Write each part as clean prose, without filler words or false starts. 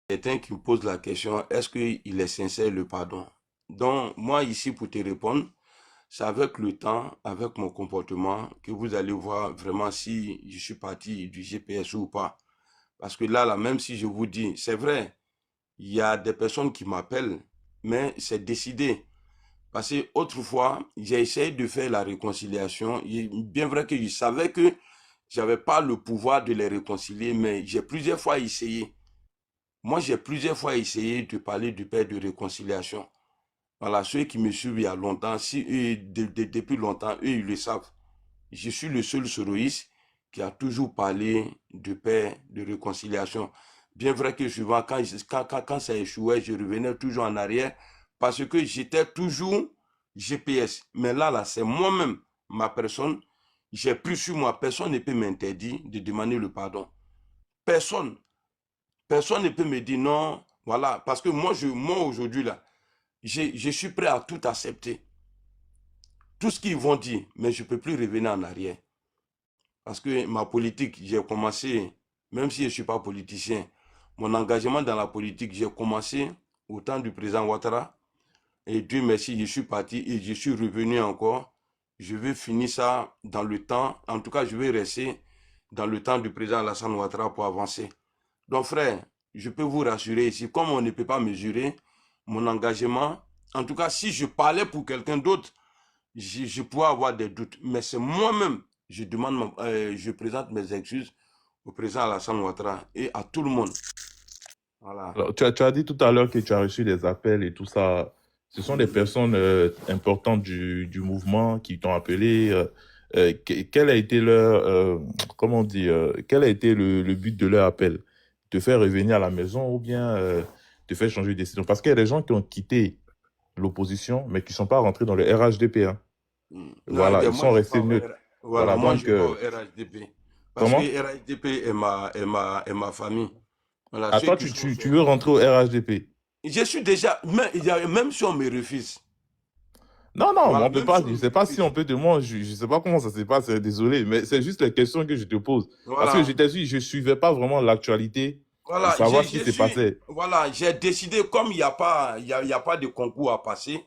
Quelqu'un qui me pose la question, est-ce qu'il est sincère le pardon? Donc, moi ici pour te répondre, c'est avec le temps, avec mon comportement, que vous allez voir vraiment si je suis parti du GPS ou pas. Parce que là, même si je vous dis, c'est vrai, il y a des personnes qui m'appellent, mais c'est décidé. Parce que autrefois, j'ai essayé de faire la réconciliation. Bien vrai que je savais que j'avais pas le pouvoir de les réconcilier, mais j'ai plusieurs fois essayé. Moi, j'ai plusieurs fois essayé de parler du père de réconciliation. Voilà, ceux qui me suivent il y a longtemps, si depuis longtemps, eux, ils le savent. Je suis le seul soroïste qui a toujours parlé de paix, de réconciliation. Bien vrai que souvent, quand ça échouait, je revenais toujours en arrière parce que j'étais toujours GPS. Mais là, c'est moi-même, ma personne. J'ai pris sur moi. Personne ne peut m'interdire de demander le pardon. Personne. Personne ne peut me dire non. Voilà. Parce que moi aujourd'hui, là, je suis prêt à tout accepter. Tout ce qu'ils vont dire, mais je ne peux plus revenir en arrière. Parce que ma politique, j'ai commencé, même si je ne suis pas politicien, mon engagement dans la politique, j'ai commencé au temps du président Ouattara. Et Dieu merci, je suis parti et je suis revenu encore. Je vais finir ça dans le temps. En tout cas, je vais rester dans le temps du président Alassane Ouattara pour avancer. Donc, frère, je peux vous rassurer ici, comme on ne peut pas mesurer mon engagement, en tout cas, si je parlais pour quelqu'un d'autre, je pourrais avoir des doutes. Mais c'est moi-même, je présente mes excuses au président Alassane Ouattara et à tout le monde. Voilà. Alors, tu as dit tout à l'heure que tu as reçu des appels et tout ça. Ce sont des personnes importantes du mouvement qui t'ont appelé. Quel a été leur, comment on dit, quel a été le but de leur appel? Te faire revenir à la maison ou bien te faire changer de décision? Parce qu'il y a des gens qui ont quitté l'opposition, mais qui ne sont pas rentrés dans le RHDP, hein. Non, Voilà, ils moi, sont je restés pas au neutres. voilà, Voilà, moi, donc, je pas au RHDP. Parce que comment? RHDP est ma famille. Voilà, À ceux toi, qui sont tu veux sortis. rentrer au RHDP? Je suis déjà, même si on me refuse. Non, non, Voilà, on peut même si pas. on Je me sais pas si refuse. on peut te. Moi, je sais pas comment ça se passe. Désolé, mais c'est juste les questions que je te pose. Parce que Voilà. j'étais sûr, je suivais pas vraiment l'actualité, Voilà, savoir ce qui se passait. voilà, j'ai décidé, comme il y a pas de concours à passer,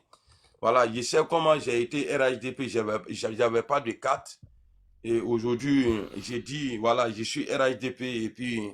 voilà, je sais comment j'ai été RHDP, j'avais pas de carte. Et aujourd'hui, j'ai dit, voilà, je suis RHDP et puis,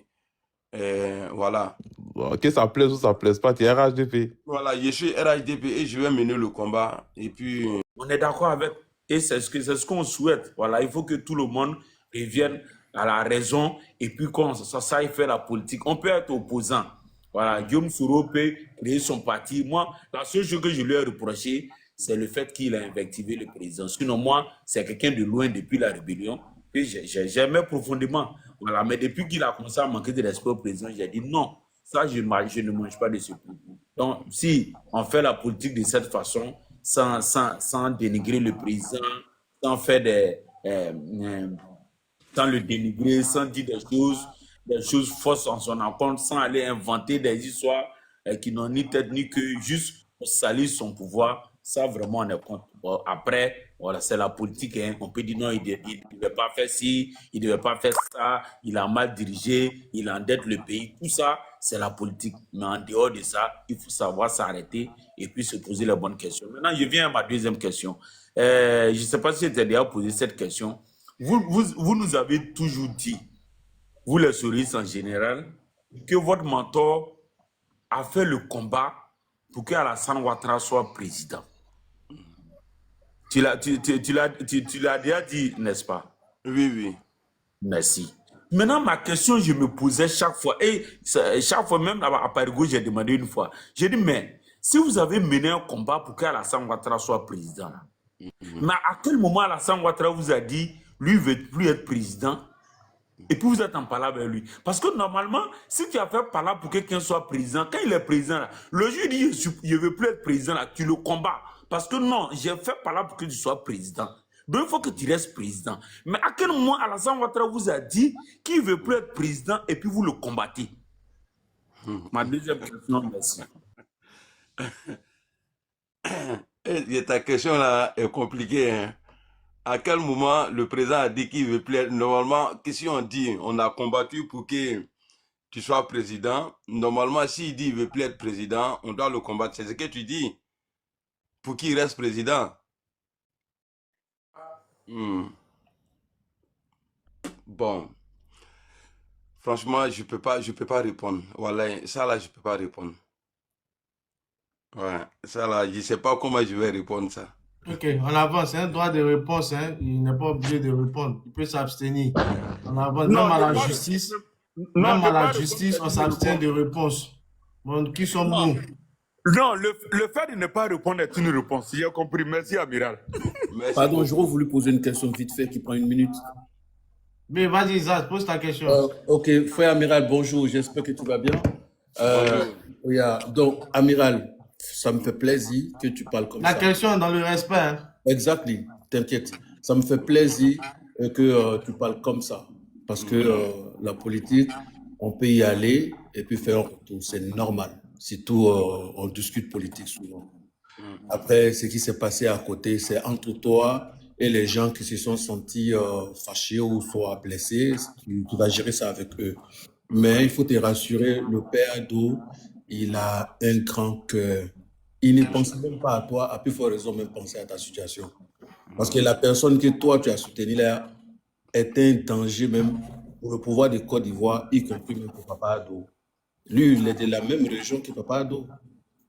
voilà. Bon, que ça plaise ou ça plaise pas, tu es RHDP. Voilà, je suis RHDP et je vais mener le combat. Et puis, On est d'accord avec, et c'est ce qu'on souhaite. Voilà, il faut que tout le monde revienne à la raison et puis qu'on ça y fait la politique. On peut être opposant. Voilà, Guillaume Soro peut créer son parti. Moi, la seule chose que je lui ai reproché, c'est le fait qu'il a invectivé le président. Sinon, moi, c'est quelqu'un de loin depuis la rébellion que j'aimais profondément. Voilà, mais depuis qu'il a commencé à manquer de respect au président, j'ai dit non, ça, je ne mange pas de ce coup. Donc, si on fait la politique de cette façon, sans dénigrer le président, sans faire sans le dénigrer, sans dire des choses fausses en son encontre, sans aller inventer des histoires qui n'ont ni tête ni queue, juste pour salir son pouvoir. Ça, vraiment, on est contre. Bon, après, voilà, c'est la politique. Hein. On peut dire non, il ne devait pas faire ci, il ne devait pas faire ça, il a mal dirigé, il endette le pays. Tout ça, c'est la politique. Mais en dehors de ça, il faut savoir s'arrêter et puis se poser les bonnes questions. Maintenant, je viens à ma deuxième question. Je ne sais pas si tu as déjà posé cette question. Vous nous avez toujours dit, vous les souristes en général, que votre mentor a fait le combat pour que Alassane Ouattara soit président. Tu l'as déjà dit, n'est-ce pas? oui, oui. Merci. Maintenant, ma question, je me posais chaque fois, et chaque fois, même à Parigo, j'ai demandé une fois, j'ai dit, mais si vous avez mené un combat pour qu'Alassane Ouattara soit président, mais à quel moment Alassane Ouattara vous a dit, lui, ne veut plus être président, et puis vous êtes en parlant avec lui? Parce que normalement, si tu as fait parler pour que quelqu'un soit président, quand il est président, là, le juge dit, je ne veux plus être président, là, tu le combats. Parce que non, j'ai fait parler pour que tu sois président. Donc il faut que tu restes président. Mais à quel moment Alassane Ouattara vous a dit qu'il ne veut plus être président et puis vous le combattez? Ma deuxième question, merci. Et ta question là est compliquée, hein. À quel moment le président a dit qu'il veut plus être... Normalement, que si on dit, on a combattu pour que tu sois président. Normalement, s'il dit qu'il ne veut plus être président, on doit le combattre. C'est ce que tu dis. Pour qu'il reste président. Hmm. Bon, franchement, je peux pas répondre. Voilà, ça là, je peux pas répondre. Ouais, ça là, je sais pas comment je vais répondre ça. Ok, on avance. C'est un droit de réponse. Hein. Il n'est pas obligé de répondre. Il peut s'abstenir. On avance. Non, Même à ne la pas, justice, non, même ne à la pas répondre, justice, c'est on une s'abstient réponse. de réponse. Bon, qui sommes-nous? Non, le fait de ne pas répondre est une réponse. J'ai compris. Merci, amiral. Merci Pardon, beaucoup. j'aurais voulu poser une question vite fait qui prend une minute. Mais vas-y, Zaz, pose ta question. Ok, frère amiral, bonjour, j'espère que tu vas bien. Bonjour. Oui, donc, amiral, ça me fait plaisir que tu parles comme La ça. question est dans le respect. Hein. Exactly, t'inquiète. Ça me fait plaisir que tu parles comme ça. Parce que la politique, on peut y aller et puis faire un retour. C'est normal. Surtout, on discute politique souvent. Mm. Après, ce qui s'est passé à côté, c'est entre toi et les gens qui se sont sentis fâchés ou soit blessés. Tu vas gérer ça avec eux. Mais il faut te rassurer, le père d'eau, il a un grand cœur. Il ne pense même pas à toi, à plus forte raison même penser à ta situation. Parce que la personne que toi, tu as soutenue là est un danger même pour le pouvoir de Côte d'Ivoire, y compris même pour Papa Ado. Lui, il est de la même région que Papa Ado.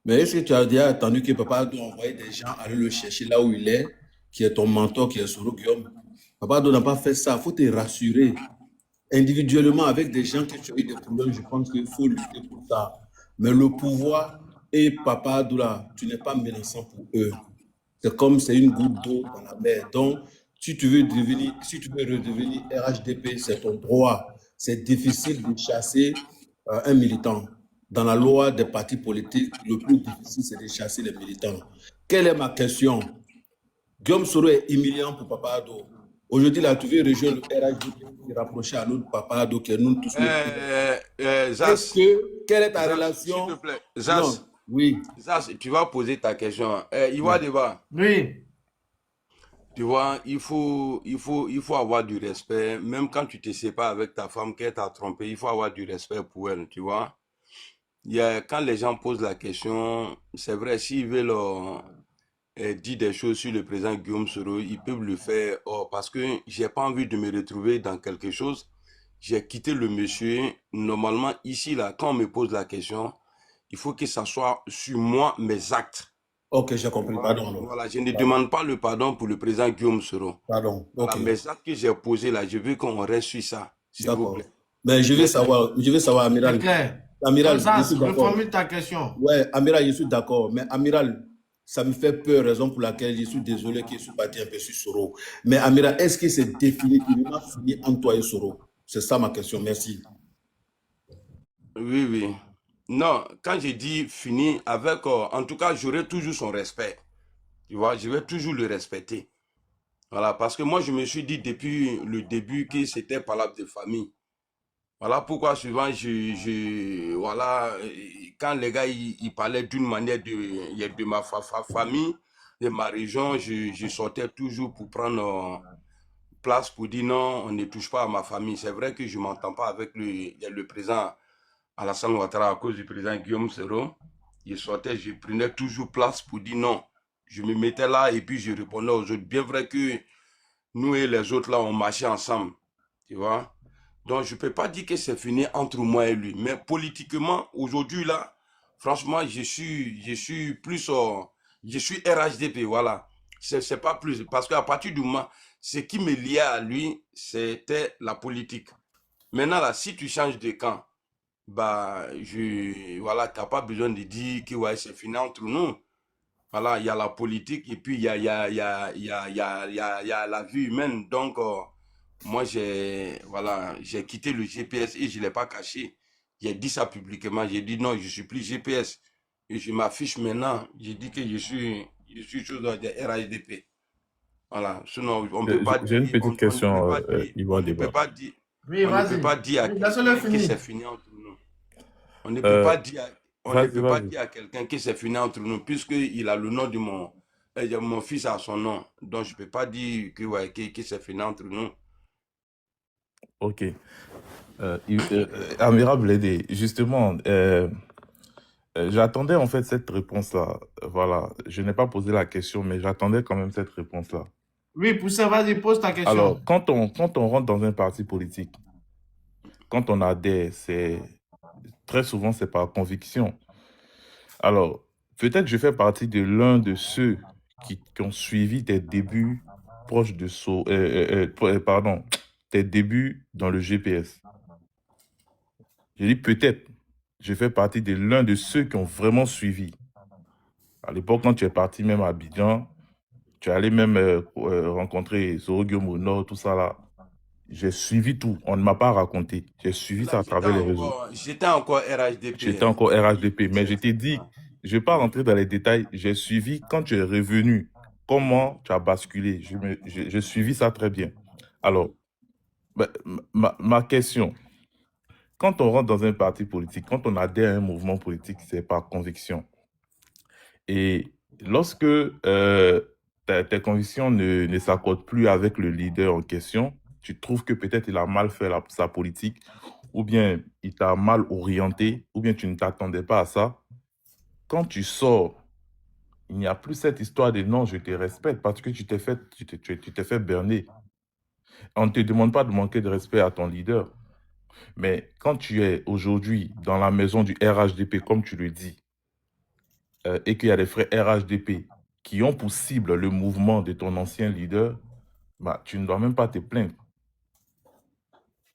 Mais est-ce que tu as déjà attendu que Papa Ado envoie des gens aller le chercher là où il est, qui est ton mentor, qui est Soro Guillaume? Papa Ado n'a pas fait ça. Il faut te rassurer. Individuellement, avec des gens que tu as eu des problèmes, je pense qu'il faut lutter pour ça. Mais le pouvoir et Papa Ado là, tu n'es pas menaçant pour eux. C'est comme c'est une goutte d'eau dans la mer. Donc, si tu veux redevenir RHDP, c'est ton droit. C'est difficile de chasser un militant. Dans la loi des partis politiques, le plus difficile, c'est de chasser les militants. Quelle est ma question? Guillaume Soro est humiliant pour Papa Ado. Aujourd'hui, là, tu veux rejoindre le RHDP et rapprocher à notre Papa Ado, qui est nous tous. Zaz, Quelle est ta Zaz, s'il relation? te plaît. Non, Zaz, oui. Zaz, tu vas poser ta question. Il va débat. Oui. Tu vois, il faut avoir du respect. Même quand tu te sépares avec ta femme qu'elle t'a trompé, il faut avoir du respect pour elle, tu vois. Quand les gens posent la question, c'est vrai, s'ils veulent dire des choses sur le président Guillaume Soro, ils peuvent le faire. Parce que j'ai pas envie de me retrouver dans quelque chose. J'ai quitté le monsieur. Normalement, ici, là, quand on me pose la question, il faut que ça soit sur moi, mes actes. Ok, j'ai compris. Pardon. Voilà, je ne demande pas le pardon pour le président Guillaume Soro. Pardon. Voilà, Ok. mes actes que j'ai posés là, je veux qu'on reste sur ça, s'il vous D'accord. plaît. Mais je veux savoir, C'est amiral. clair. Amiral, je Zaz, suis d'accord. reformule ta question. Ouais, amiral, je suis d'accord. Mais amiral, ça me fait peur, raison pour laquelle je suis désolé que je suis parti un peu sur Soro. Mais amiral, est-ce que c'est définitivement fini entre toi et Soro? C'est ça ma question. Merci. Oui, oui. Non, quand j'ai dit fini avec, en tout cas, j'aurai toujours son respect. Tu vois, je vais toujours le respecter. Voilà, parce que moi, je me suis dit depuis le début que c'était palable de famille. Voilà pourquoi souvent, voilà, quand les gars, ils parlaient d'une manière de ma famille, de ma région, je sortais toujours pour prendre place pour dire non, on ne touche pas à ma famille. C'est vrai que je ne m'entends pas avec le président Alassane Ouattara à cause du président Guillaume Soro. Je sortais, je prenais toujours place pour dire non. Je me mettais là et puis je répondais aux autres. Bien vrai que nous et les autres là, on marchait ensemble. Tu vois? Donc, je ne peux pas dire que c'est fini entre moi et lui. Mais politiquement, aujourd'hui là, franchement, je suis plus, je suis RHDP, voilà. C'est pas plus. Parce qu'à partir du moment, ce qui me liait à lui, c'était la politique. Maintenant là, si tu changes de camp, bah, voilà, t'as pas besoin de dire que ouais, c'est fini entre nous. Voilà, il y a la politique et puis il y a la vie humaine. Donc, moi, voilà, j'ai quitté le GPS et je ne l'ai pas caché. J'ai dit ça publiquement. J'ai dit non, je ne suis plus GPS. Et je m'affiche maintenant. J'ai dit que je suis chose de RHDP. Voilà. Sinon, on ne peut pas J'ai une dire, petite question, Ivoire on ne peut Débat. pas dire, Oui, on ne peut vas-y. pas dire à Oui, laisse-le quelqu'un que c'est finir. fini entre nous. On ne peut pas dire, on ne Vas-y, peut pas vas-y. dire à quelqu'un que c'est fini entre nous, puisqu'il a le nom de mon fils a son nom. Donc, je ne peux pas dire que, ouais, que c'est fini entre nous. Ok. Amiral Blédé, justement, j'attendais en fait cette réponse-là. Voilà, je n'ai pas posé la question, mais j'attendais quand même cette réponse-là. Oui, Poussin, vas-y, pose ta question. Alors, quand on rentre dans un parti politique, quand on adhère, très souvent, c'est par conviction. Alors, peut-être je fais partie de l'un de ceux qui ont suivi tes débuts proches de pardon, tes débuts dans le GPS. Je dis peut-être, je fais partie de l'un de ceux qui ont vraiment suivi. À l'époque, quand tu es parti même à Abidjan, tu es allé même rencontrer Soro Guillaume Nord, tout ça là. J'ai suivi tout. On ne m'a pas raconté. J'ai suivi Là, ça à travers les réseaux. j'étais encore RHDP. J'étais Hein. encore RHDP. Mais je t'ai dit, je ne vais pas rentrer dans les détails. J'ai suivi quand tu es revenu, comment tu as basculé. J'ai suivi ça très bien. Alors, ben, ma question, quand on rentre dans un parti politique, quand on adhère à un mouvement politique, c'est par conviction. Et lorsque tes convictions ne s'accordent plus avec le leader en question, tu trouves que peut-être il a mal fait sa politique, ou bien il t'a mal orienté, ou bien tu ne t'attendais pas à ça. Quand tu sors, il n'y a plus cette histoire de non, je te respecte parce que tu t'es fait berner. On ne te demande pas de manquer de respect à ton leader. Mais quand tu es aujourd'hui dans la maison du RHDP, comme tu le dis, et qu'il y a des frères RHDP qui ont pour cible le mouvement de ton ancien leader, bah, tu ne dois même pas te plaindre.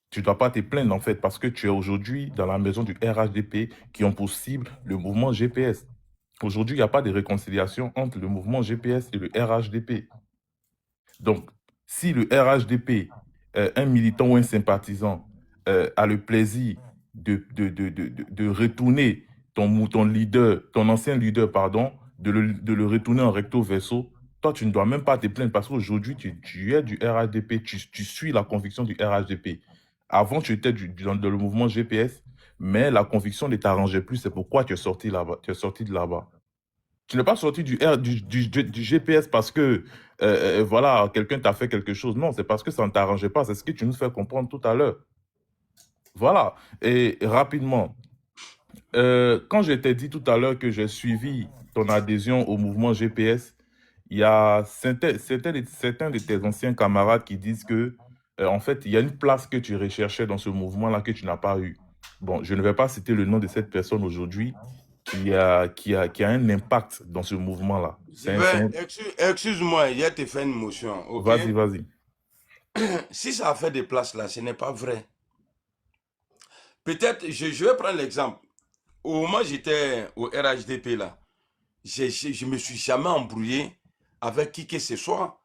Tu ne dois pas te plaindre en fait parce que tu es aujourd'hui dans la maison du RHDP qui ont pour cible le mouvement GPS. Aujourd'hui, il n'y a pas de réconciliation entre le mouvement GPS et le RHDP. Donc, si le RHDP, un militant ou un sympathisant, a le plaisir de retourner ton leader, ton ancien leader, pardon, de le retourner en recto verso, toi, tu ne dois même pas te plaindre parce qu'aujourd'hui, tu es du RHDP, tu suis la conviction du RHDP. Avant, tu étais dans le mouvement GPS, mais la conviction ne t'arrangeait plus. C'est pourquoi tu es sorti là-bas. Tu es sorti de là-bas. Tu n'es pas sorti du GPS parce que voilà, quelqu'un t'a fait quelque chose. Non, c'est parce que ça ne t'arrangeait pas. C'est ce que tu nous fais comprendre tout à l'heure. Voilà. Et rapidement, quand je t'ai dit tout à l'heure que j'ai suivi ton adhésion au mouvement GPS, il y a certains de tes anciens camarades qui disent que, en fait, il y a une place que tu recherchais dans ce mouvement-là que tu n'as pas eu. Bon, je ne vais pas citer le nom de cette personne aujourd'hui qui a un impact dans ce mouvement-là. Excuse-moi, il y a te fait une motion. Ok? Vas-y. Si ça a fait des places là, ce n'est pas vrai. Peut-être, je vais prendre l'exemple. Au moment où j'étais au RHDP là, je me suis jamais embrouillé avec qui que ce soit.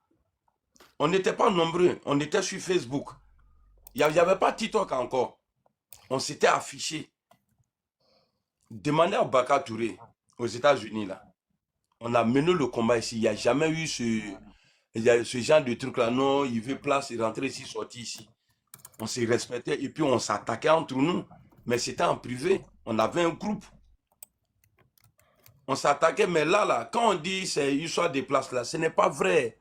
On n'était pas nombreux, on était sur Facebook. Il n'y avait pas TikTok encore. On s'était affiché. Demandez à Baka Touré, aux États-Unis là. On a mené le combat ici. Il n'y a jamais eu ce genre de truc là. Non, il veut place, il rentrer ici, sortir ici. On se respectait et puis on s'attaquait entre nous. Mais c'était en privé. On avait un groupe. On s'attaquait, mais là, quand on dit c'est une histoire de place là, ce n'est pas vrai.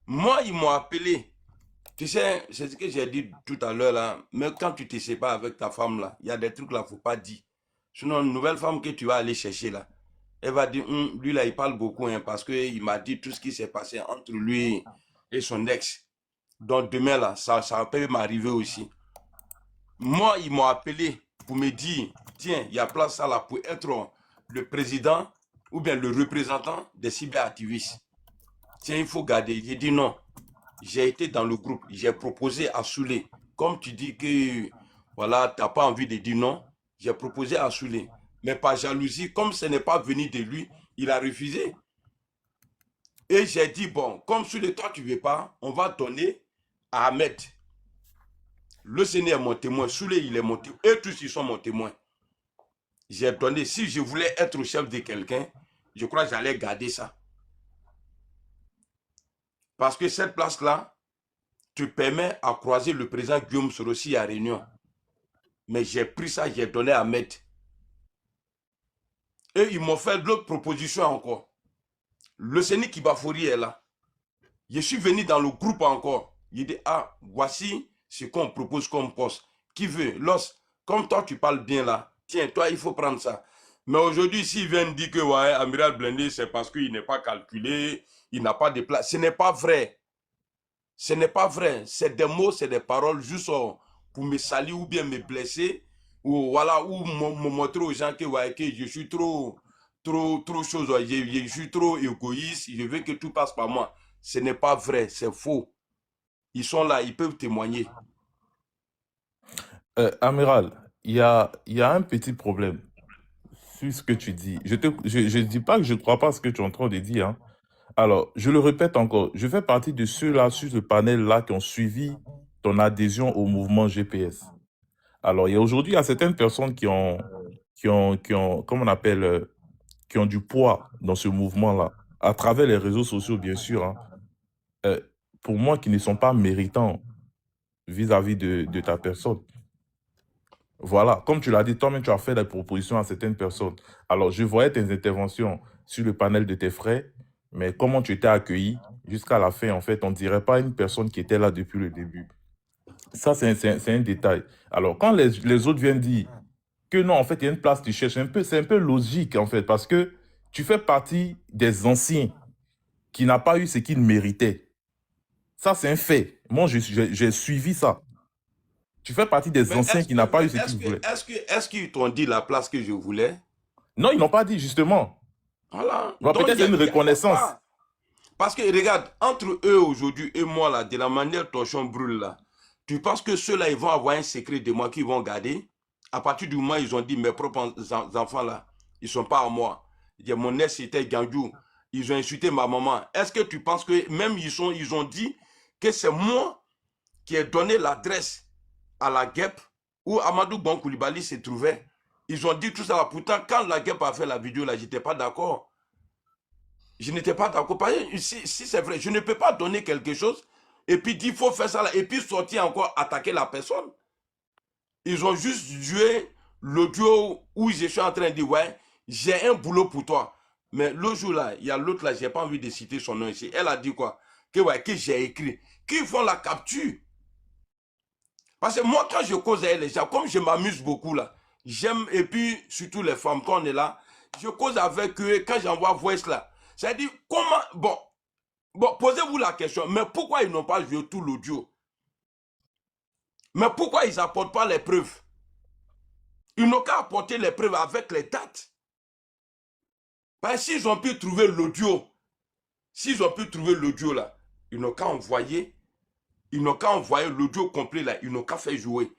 Moi, ils m'ont appelé. Tu sais, c'est ce que j'ai dit tout à l'heure là. Mais quand tu te sépares avec ta femme là, il y a des trucs là, il ne faut pas dire. Sinon, une nouvelle femme que tu vas aller chercher là, elle va dire, lui là, il parle beaucoup hein, parce qu'il m'a dit tout ce qui s'est passé entre lui et son ex. Donc demain là, ça peut m'arriver aussi. Moi, ils m'ont appelé pour me dire, tiens, il y a place ça là pour être le président ou bien le représentant des cyberactivistes. Tiens, il faut garder. J'ai dit non. J'ai été dans le groupe, j'ai proposé à Soulé. Comme tu dis que voilà, tu n'as pas envie de dire non, j'ai proposé à Soulé. Mais par jalousie, comme ce n'est pas venu de lui, il a refusé. Et j'ai dit, bon, comme Soulé, toi tu ne veux pas, on va donner à Ahmed. Le Seigneur est mon témoin, Soulé il est mon témoin, et tous ils sont mon témoin. J'ai donné, si je voulais être chef de quelqu'un, je crois que j'allais garder ça. Parce que cette place-là te permet à croiser le président Guillaume Sorossi à Réunion. Mais j'ai pris ça, j'ai donné à Ahmed. Et ils m'ont fait d'autres propositions encore. Le Séni Kibafouri est là. Je suis venu dans le groupe encore. Il dit, ah, voici ce qu'on propose comme poste. qu'il veut. Comme toi, tu parles bien là, tiens, toi, il faut prendre ça. Mais aujourd'hui, s'ils viennent dire que ouais, Amiral Blindé, c'est parce qu'il n'est pas calculé, il n'a pas de place. Ce n'est pas vrai. Ce n'est pas vrai. C'est des mots, c'est des paroles juste pour me salir ou bien me blesser. Ou voilà, ou me montrer aux gens que, ouais, que je suis trop chose. Je suis trop égoïste. Je veux que tout passe par moi. Ce n'est pas vrai, c'est faux. Ils sont là, ils peuvent témoigner. Amiral, il y a un petit problème sur ce que tu dis. Je dis pas que je ne crois pas à ce que tu es en train de dire, hein. Alors, je le répète encore, je fais partie de ceux-là, sur ce panel-là, qui ont suivi ton adhésion au mouvement GPS. Alors, aujourd'hui, il y a certaines personnes comment on appelle, qui ont du poids dans ce mouvement-là, à travers les réseaux sociaux, bien sûr, hein, pour moi, qui ne sont pas méritants vis-à-vis de ta personne. Voilà, comme tu l'as dit, toi-même, tu as fait des propositions à certaines personnes. Alors, je voyais tes interventions sur le panel de tes frères, mais comment tu étais accueilli jusqu'à la fin, en fait, on ne dirait pas une personne qui était là depuis le début. Ça, c'est un détail. Alors, quand les autres viennent dire que non, en fait, il y a une place que tu cherches, c'est un peu logique, en fait, parce que tu fais partie des anciens qui n'ont pas eu ce qu'ils méritaient. Ça, c'est un fait. Moi, j'ai suivi ça. Tu fais partie des Mais anciens qui n'ont pas eu ce qu'ils voulaient. est-ce qu'ils t'ont dit la place que je voulais? Non, ils n'ont pas dit, justement. Voilà. Bon, Donc, peut-être il y a une reconnaissance. Parce que regarde, entre eux aujourd'hui et moi, là, de la manière torchon brûle, là, tu penses que ceux-là, ils vont avoir un secret de moi qu'ils vont garder? À partir du moment où ils ont dit mes propres enfants, là, ils ne sont pas à moi. Mon ex, c'était Gandjou. Ils ont insulté ma maman. Est-ce que tu penses que même ils ont dit que c'est moi qui ai donné l'adresse à la guêpe où Amadou Bon Koulibaly se trouvait? Ils ont dit tout ça. Pourtant, quand la guêpe a fait la vidéo, là, je n'étais pas d'accord. Je n'étais pas d'accord. Si c'est vrai, je ne peux pas donner quelque chose et puis dire il faut faire ça là, et puis sortir encore attaquer la personne. Ils ont juste joué l'audio où je suis en train de dire ouais, j'ai un boulot pour toi. Mais l'autre jour là, il y a l'autre là, je n'ai pas envie de citer son nom ici. Elle a dit quoi? Que, ouais, que j'ai écrit. Qu'ils font la capture. Parce que moi, quand je cause avec les gens, comme je m'amuse beaucoup là, j'aime, et puis surtout les femmes, quand on est là, je cause avec eux, quand j'envoie voice là. C'est-à-dire, comment, bon, posez-vous la question, mais pourquoi ils n'ont pas joué tout l'audio? Mais pourquoi ils n'apportent pas les preuves? Ils n'ont qu'à apporter les preuves avec les dates. Parce que s'ils ont pu trouver l'audio, là, ils n'ont qu'à envoyer l'audio complet là, ils n'ont qu'à faire jouer.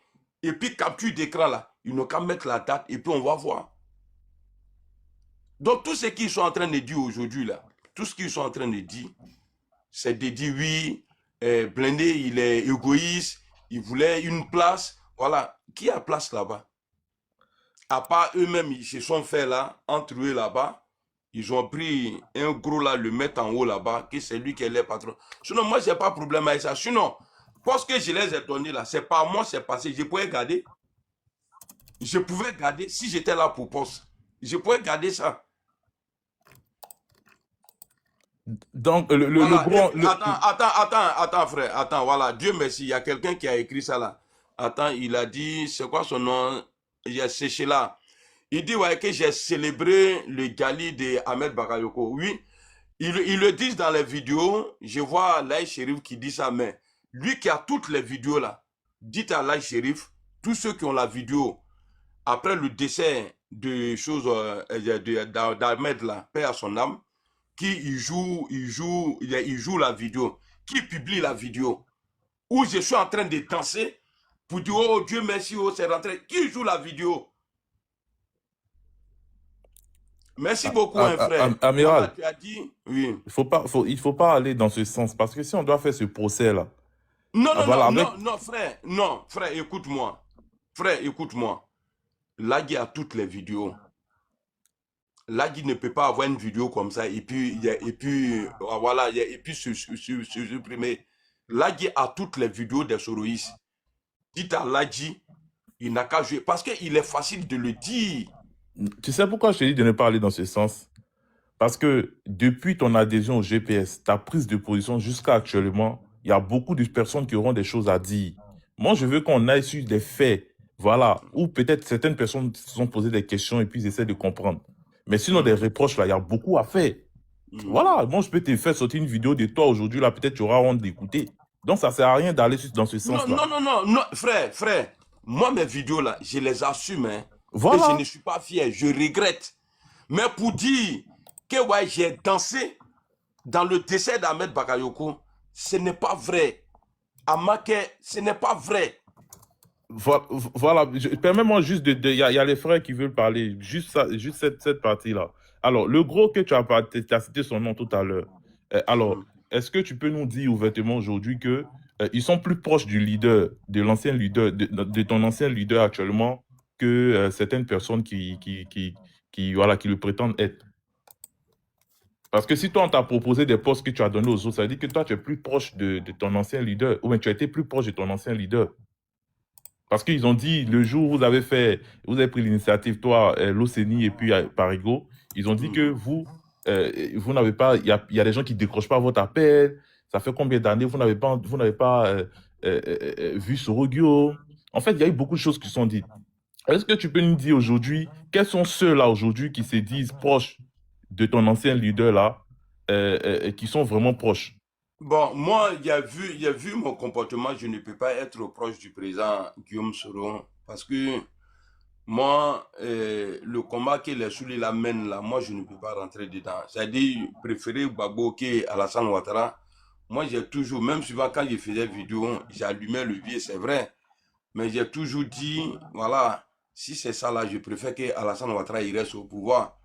Et puis capture d'écran là, ils n'ont qu'à mettre la date et puis on va voir. Donc tout ce qu'ils sont en train de dire aujourd'hui là, tout ce qu'ils sont en train de dire, c'est de dire oui, Blindé il est égoïste, il voulait une place. Voilà, qui a place là-bas? À part eux-mêmes, ils se sont fait là, entre eux là-bas, ils ont pris un gros là, le mettre en haut là-bas, que c'est lui qui est le patron. Sinon, moi, j'ai pas de problème avec ça. Sinon, parce que je les ai donnés là, c'est pas moi, c'est passé. Je pouvais garder. Je pouvais garder si j'étais là pour poste. Je pouvais garder ça. Donc, Voilà. grand... Attends, frère. Attends, voilà. Dieu merci. Il y a quelqu'un qui a écrit ça là. Attends, il a dit, c'est quoi son nom? Il a séché là. Il dit, ouais, que j'ai célébré le Gali de Ahmed Bakayoko. Oui, ils le disent dans les vidéos. Je vois Laï Sherif qui dit ça, mais lui qui a toutes les vidéos là, dites à Laï Sherif, tous ceux qui ont la vidéo, après le décès de choses d'Ahmed là, paix à son âme, il joue la vidéo, qui publie la vidéo, où je suis en train de danser pour dire, oh Dieu merci, oh c'est rentré, qui joue la vidéo? Merci beaucoup, hein, frère. Amiral, Voilà, tu as dit, oui. il faut pas aller dans ce sens, parce que si on doit faire ce procès-là, Non, voilà, non, frère, écoute-moi. Frère, écoute-moi. Lagui a toutes les vidéos. Lagui ne peut pas avoir une vidéo comme ça et puis voilà, et puis se supprimer. Lagui a toutes les vidéos des soroïstes. Dites à Lagui, il n'a qu'à jouer. Parce qu'il est facile de le dire. Tu sais pourquoi je te dis de ne pas aller dans ce sens? Parce que depuis ton adhésion au GPS, ta prise de position jusqu'à actuellement, il y a beaucoup de personnes qui auront des choses à dire. Moi, je veux qu'on aille sur des faits Voilà. Ou peut-être certaines personnes se sont posées des questions et puis ils essaient de comprendre. Mais sinon, des reproches, là, il y a beaucoup à faire. Voilà, moi, je peux te faire sortir une vidéo de toi aujourd'hui, là, peut-être tu auras honte d'écouter. Donc, ça sert à rien d'aller dans ce Non, sens-là. non, frère. Moi, mes vidéos là, je les assume. Hein, et je Voilà. ne suis pas fier, je regrette. Mais pour dire que ouais, j'ai dansé dans le décès d'Ahmed Bakayoko, ce n'est pas vrai. Amake, ce n'est pas vrai. Voilà, permets-moi juste il y a les frères qui veulent parler, juste ça, juste cette partie-là. Alors, le gros que tu as cité son nom tout à l'heure. Alors, est-ce que tu peux nous dire ouvertement aujourd'hui que ils sont plus proches du leader, de l'ancien leader, de ton ancien leader actuellement, que certaines personnes voilà, qui le prétendent être? Parce que si toi, on t'a proposé des postes que tu as donnés aux autres, ça veut dire que toi, tu es plus proche de ton ancien leader, ou bien tu as été plus proche de ton ancien leader. Parce qu'ils ont dit, le jour où vous avez pris l'initiative, toi, l'Océanie et puis Parigo, ils ont dit que vous n'avez pas, il y a des gens qui décrochent pas votre appel. Ça fait combien d'années vous n'avez pas vu Sorogio? En fait, il y a eu beaucoup de choses qui sont dites. Est-ce que tu peux nous dire aujourd'hui, quels sont ceux-là aujourd'hui qui se disent proches de ton ancien leader là, qui sont vraiment proches? Bon, moi, il y a vu mon comportement, je ne peux pas être proche du président Guillaume Soro parce que moi, le combat que les Souli la mènent là, moi, je ne peux pas rentrer dedans. C'est-à-dire, préférer Gbagbo qu'Alassane Ouattara. Moi, j'ai toujours, même souvent quand je faisais vidéo, j'allumais le vieux, c'est vrai. Mais j'ai toujours dit, voilà, si c'est ça là, je préfère que Alassane Ouattara il reste au pouvoir.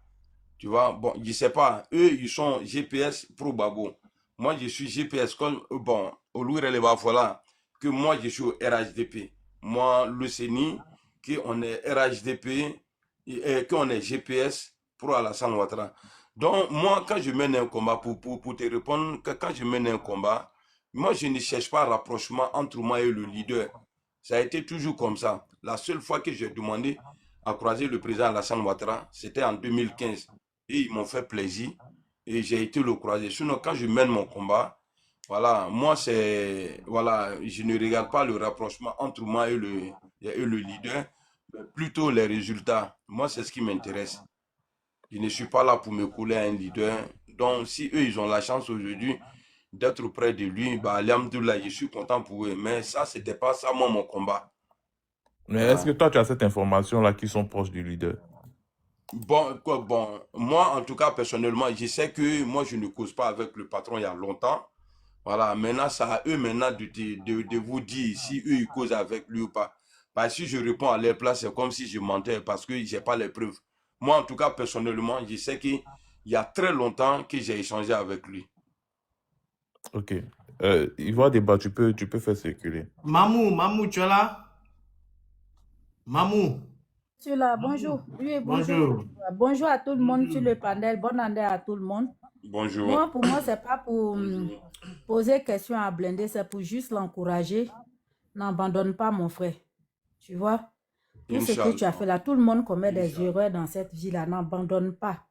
Tu vois, bon, je sais pas. Eux, ils sont GPS pro Gbagbo. Moi, je suis GPS comme, bon, au Louis Releva, voilà, que moi, je suis au RHDP. Moi, le CENI, qu'on est RHDP, et qu'on est GPS pro Alassane Ouattara. Donc, moi, quand je mène un combat, pour te répondre, quand je mène un combat, moi, je ne cherche pas rapprochement entre moi et le leader. Ça a été toujours comme ça. La seule fois que j'ai demandé à croiser le président Alassane Ouattara, c'était en 2015. Et ils m'ont fait plaisir et j'ai été le croiser. Sinon, quand je mène mon combat, voilà, moi, voilà, je ne regarde pas le rapprochement entre moi et le leader, mais plutôt les résultats. Moi, c'est ce qui m'intéresse. Je ne suis pas là pour me couler à un leader. Donc, si eux, ils ont la chance aujourd'hui d'être près de lui, bah, alhamdoulilah, je suis content pour eux. Mais ça, c'était pas ça, moi, mon combat. Mais est-ce que toi, tu as cette information-là qui sont proches du leader? Bon, moi, en tout cas, personnellement, je sais que moi, je ne cause pas avec le patron il y a longtemps. Voilà, maintenant, c'est à eux maintenant de vous dire si eux, ils causent avec lui ou pas. Parce que si je réponds à leur place, c'est comme si je mentais parce que je n'ai pas les preuves. Moi, en tout cas, personnellement, je sais qu'il y a très longtemps que j'ai échangé avec lui. Ok. Ivoire Débat, tu peux faire circuler. Mamou, tu es là? Mamou. Tu es là, bonjour. Oui, bonjour. Bonjour à tout le monde sur le panel. Bonne année à tout le monde. Bonjour. Moi, pour moi, c'est pas pour poser question à Blindé, c'est pour juste l'encourager. N'abandonne pas, mon frère. Tu vois? Tout ce que tu as fait là, tout le monde commet des erreurs dans cette vie-là. N'abandonne pas.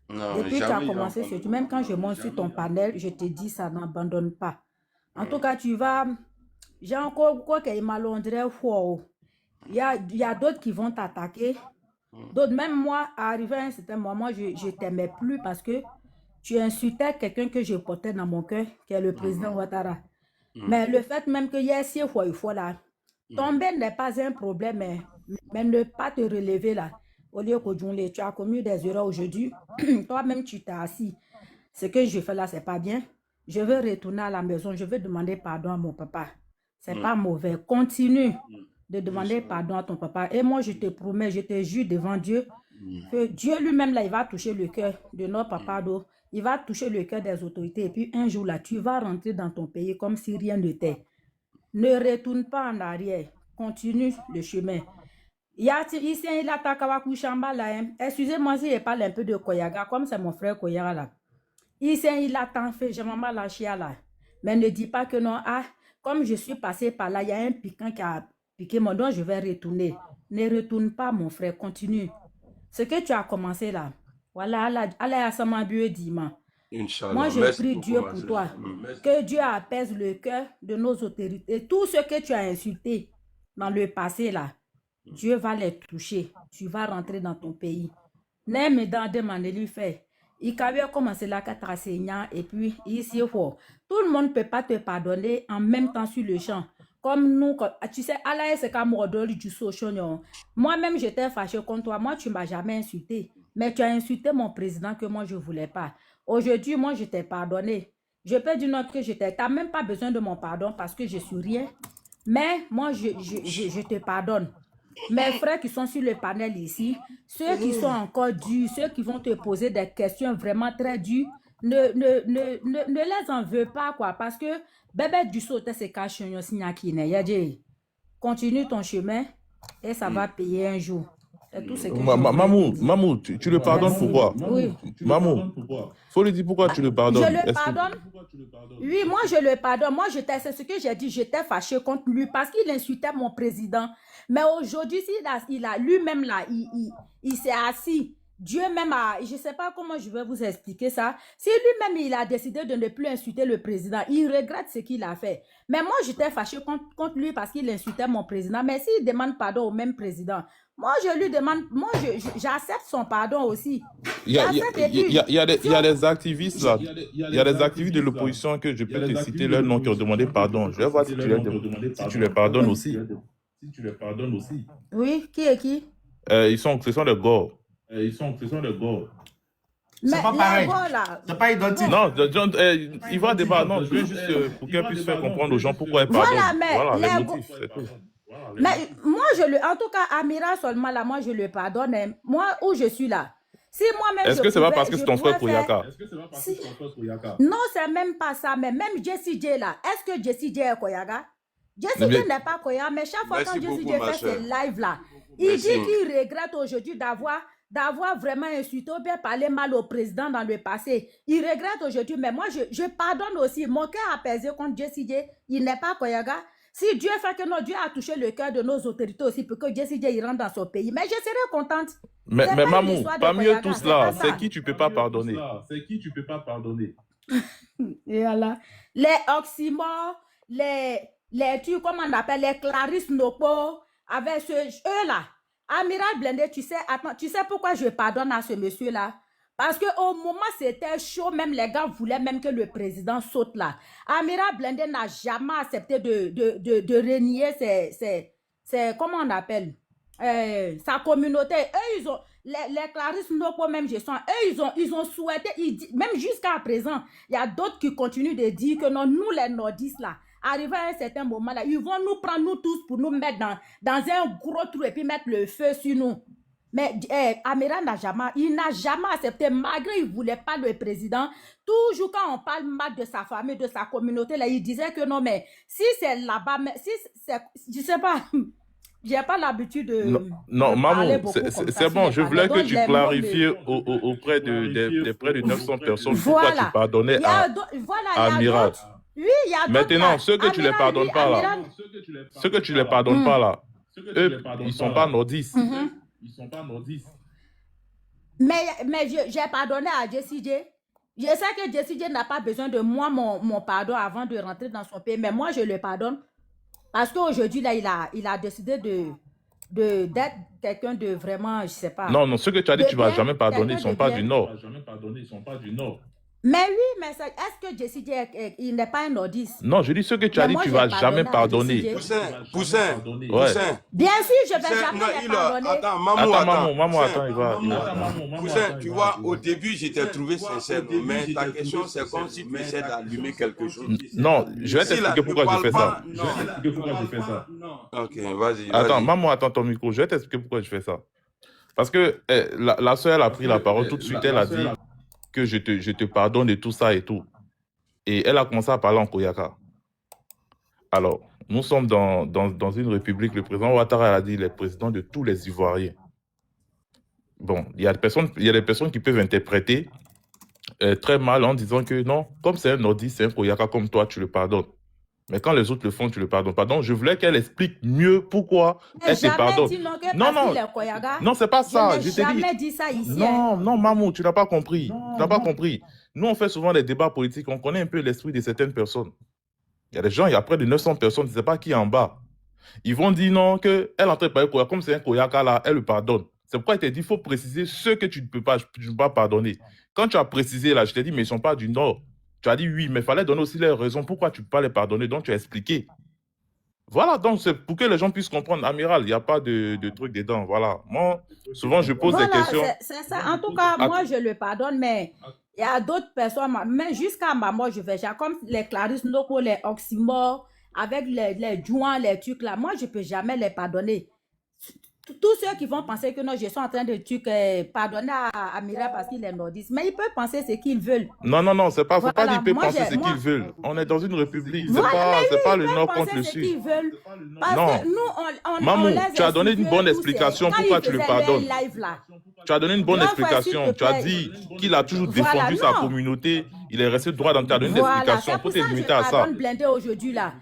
Non, Depuis que tu as jamais commencé, même quand je monte sur ton panel, je te dis ça, n'abandonne pas. En tout cas, tu vas... J'ai encore quoi qu'il m'a l'ondré fort. Il y a d'autres qui vont t'attaquer. D'autres, même moi, arrivé à un certain moment, je ne t'aimais plus parce que tu insultais quelqu'un que je portais dans mon cœur, qui est le président Ouattara. Mais le fait même que hier, il faut là, tomber n'est pas un problème, mais ne pas te relever là. Au lieu que tu as commis des erreurs aujourd'hui, toi-même tu t'es assis. Ce que je fais là, c'est pas bien. Je veux retourner à la maison, je veux demander pardon à mon papa. C'est pas mauvais. Continue de demander pardon à ton papa. Et moi, je te promets, je te jure devant Dieu, que Dieu lui-même, là, il va toucher le cœur de notre papa. Il va toucher le cœur des autorités. Et puis, un jour, là, tu vas rentrer dans ton pays comme si rien n'était. Ne retourne pas en arrière. Continue le chemin. Ici, il attaque à Kouchamba, là. Excusez-moi si je parle un peu de Koyaga, comme c'est mon frère Koyaga, là. Ici, il attend, fait, j'ai maman lâché, là. Mais ne dis pas que non, comme je suis passé par là, il y a un piquant qui a piqué mon don, je vais retourner. Ne retourne pas, mon frère, continue. Ce que tu as commencé là, voilà, Allah moi, je prie Dieu pour toi. Que Dieu apaise le cœur de nos autorités. Tout ce que tu as insulté dans le passé là, Dieu va les toucher. Tu vas rentrer dans ton pays. Nem dans des maneli fait. Il a commencé la catracénia et puis ici, tout le monde ne peut pas te pardonner en même temps sur le champ. Comme nous, tu sais, Allah c'est comme du social. Moi-même, j'étais fâché contre toi. Moi, tu ne m'as jamais insulté. Mais tu as insulté mon président que moi, je ne voulais pas. Aujourd'hui, moi, je t'ai pardonné. Je peux dire non que tu n'as même pas besoin de mon pardon parce que je suis rien. Mais moi, je te pardonne. Mes frères qui sont sur le panel ici, ceux qui sont encore durs, ceux qui vont te poser des questions vraiment très dures, ne les en veux pas, quoi. Parce que bébé du saut, c'est caché, continue ton chemin et ça va payer un jour. C'est tout ce que je voulais Mamou, te dire. Mamou, tu le pardonnes Merci. pourquoi? Oui. Mamou, faut lui dire pourquoi tu le Je pardonnes. le Est-ce que... pardonne. Oui, moi je le pardonne. Moi, c'est ce que j'ai dit. J'étais fâché contre lui parce qu'il insultait mon président. Mais aujourd'hui, il a lui-même là, il s'est assis. Dieu même a, je ne sais pas comment je vais vous expliquer ça. Si lui-même il a décidé de ne plus insulter le président, il regrette ce qu'il a fait. Mais moi, j'étais fâché contre lui parce qu'il insultait mon président. Mais s'il demande pardon au même président, moi je lui demande, moi j'accepte son pardon aussi. Il y a des activistes là, il y a des activistes de l'opposition que je peux te citer leur nom qui ont demandé pardon. Je vais voir si tu les pardonnes aussi. Oui, qui est qui? Ce sont des gars. Mais C'est pas les pareil. gars là, C'est pas identique. Non, il va débat. Non, je veux juste pour qu'elle puisse faire comprendre aux gens pourquoi elle pardonne. voilà, mais Voilà, les les motifs, c'est tout. mais moi, en tout cas, Amira seulement là, moi, je le pardonne. Hein. Moi, où je suis là. Si moi-même, Est-ce que c'est pas parce que c'est ton frère Koyaka? Si... Non, c'est même pas ça. Mais même Jessie J là, est-ce que Jessie J est Koyaga? Jessie J n'est pas Koyaga, mais chaque fois Merci quand Jessie beaucoup, J ma fait soeur. ses lives là, il Merci. dit qu'il regrette aujourd'hui d'avoir vraiment insulté ou bien parlé mal au président dans le passé. Il regrette aujourd'hui, mais moi, je pardonne aussi. Mon cœur apaisé contre Jessie J, il n'est pas Koyaga. Si Dieu fait que Dieu a touché le cœur de nos autorités aussi pour que Jessie J rentre dans son pays, mais je serai contente. Mais C'est pas une Mamou, histoire de pas mieux Koyaga, tout c'est cela, pas ça. c'est qui tu peux pas pardonner? Et voilà. Les oxymores, les comment on appelle, les Clarisse Nopo, avec eux là. Amiral Blindé, tu sais pourquoi je pardonne à ce monsieur-là? Parce qu'au moment c'était chaud, même les gars voulaient même que le président saute là. Amiral Blindé n'a jamais accepté de renier ses comment on appelle, sa communauté. Eux, ils ont, les Clarisse Nopo, même gestion, eux, ils ont souhaité, même jusqu'à présent, il y a d'autres qui continuent de dire que non, nous les nordistes là, arrivé à un certain moment là, ils vont nous prendre nous tous pour nous mettre dans un gros trou et puis mettre le feu sur nous. Mais Amira n'a jamais accepté, malgré il ne voulait pas le président. Toujours quand on parle mal de sa famille, de sa communauté, là, il disait que non, mais si c'est là-bas, si c'est, je ne sais pas, j'ai pas l'habitude de Non, parler Mamou, beaucoup comme ça c'est sur bon, les je voulais panels. que Donc, tu les mots clarifies de... auprès des près de 900 personnes pourquoi tu Voilà. pardonnais Il y a à voilà, il y a Amiral. d'autres. Oui, il y a d'autres Maintenant, là. ceux que tu les Amiral, pardonnes lui, pas là, Amiral. ceux que tu les pardonnes pas là, eux, ils sont pas nordistes. Mhm. Mais j'ai pardonné à Jessie J. Je sais que Jessie J n'a pas besoin de moi, mon pardon, avant de rentrer dans son pays. Mais moi, je le pardonne. Parce qu'aujourd'hui, là, il a décidé d'être quelqu'un de vraiment, je sais pas. Non, ceux que tu as dit De tu vas bien, jamais pardonner, ils quelqu'un sont de pas bien. du Nord. Mais oui, mais est-ce que Jessie J, il n'est pas un nordiste? Non, je dis ceux que tu as Mais dit moi, tu j'ai vas pardonné jamais à pardonner. Jessie J. Poussin, Ouais. Bien sûr, je vais Poussin, jamais non, les pardonner. attends, Mamou, Maman, Poussin, attends, il va. Poussin, tu vois, au début, je t'ai trouvé sincère, non, mais ta question, c'est comme si tu essaies d'allumer quelque chose. Non, je vais Ici, là, t'expliquer ne pourquoi je parle fais ça. pas, non. Ok, vas-y, Attends, vas-y. maman, attends ton micro, je vais t'expliquer pourquoi je fais ça. Parce que la soeur, elle a pris la parole tout de suite, elle a dit que je te pardonne de tout ça et tout. Et elle a commencé à parler en Koyaka. Alors, nous sommes dans une république, le président Ouattara a dit, il est président de tous les Ivoiriens. Bon, il y a des personnes qui peuvent interpréter très mal en disant que non, comme c'est un nordiste, c'est un Koyaka comme toi, tu le pardonnes. Mais quand les autres le font, tu le pardonnes pas. Donc, je voulais qu'elle explique mieux pourquoi elle te Jamais pardonne. dit non que Non, parce non, qu'il est Koyaga. non, c'est pas ça. Je Je n'ai t'ai dit. jamais dit ça ici. Hein. Non, Mamou, tu n'as pas compris. Tu n'as pas compris. Nous, on fait souvent des débats politiques. On connaît un peu l'esprit de certaines personnes. Il y a des gens, il y a près de 900 personnes, tu ne sais pas qui est en bas. Ils vont dire non, qu'elle est en train de parler Koyaka. Comme c'est un Koyaka là, elle le pardonne. C'est pourquoi il t'a dit, il faut préciser ce que tu ne peux pas pardonner. Quand tu as précisé là, je t'ai dit, mais ils ne sont pas du Nord. Tu as dit oui, mais il fallait donner aussi les raisons pourquoi tu ne peux pas les pardonner. Donc tu as expliqué. Voilà, donc c'est pour que les gens puissent comprendre, amiral, il n'y a pas de truc dedans. Voilà. Moi, souvent, je pose des Voilà, questions. c'est ça. En tout cas, moi, je le pardonne, mais il y a d'autres personnes, mais jusqu'à ma mort, je vais jamais, comme les Clarisse Noko, les Oxymore, avec les Jouan, les trucs là, moi, je ne peux jamais les pardonner. Tous ceux qui vont penser que non, je suis en train de pardonner à Mira parce qu'il est nordiste, mais ils peuvent penser ce qu'ils veulent. Non, non, non, c'est pas, faut pas dire Voilà, qu'ils peuvent moi, penser ce moi, qu'ils veulent. On est dans une république, c'est voilà, pas, mais c'est oui, pas ils le peuvent Nord contre penser le ce Sud. qu'ils veulent. Parce Non. que nous, on Mamou, les tu as donné une bonne insultait explication quand pourquoi ils tu le faisaient pardonnes. les lives là. Tu as donné une bonne Grand frère, s'il explication. te Tu as plaît. dit qu'il a toujours Voilà, défendu sa non. communauté. Il est resté droit dans. Tu as donné une Voilà, explication. c'est Faut pour ça te que je limiter à ça. pardonne Blindé aujourd'hui là.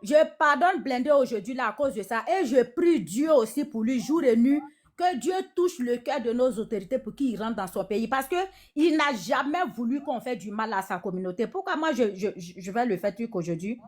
Je pardonne Blindé aujourd'hui là à cause de ça. Et je prie Dieu aussi pour lui, jour et nuit, que Dieu touche le cœur de nos autorités pour qu'il rentre dans son pays. Parce qu'il n'a jamais voulu qu'on fasse du mal à sa communauté. Pourquoi moi je vais le faire truc aujourd'hui?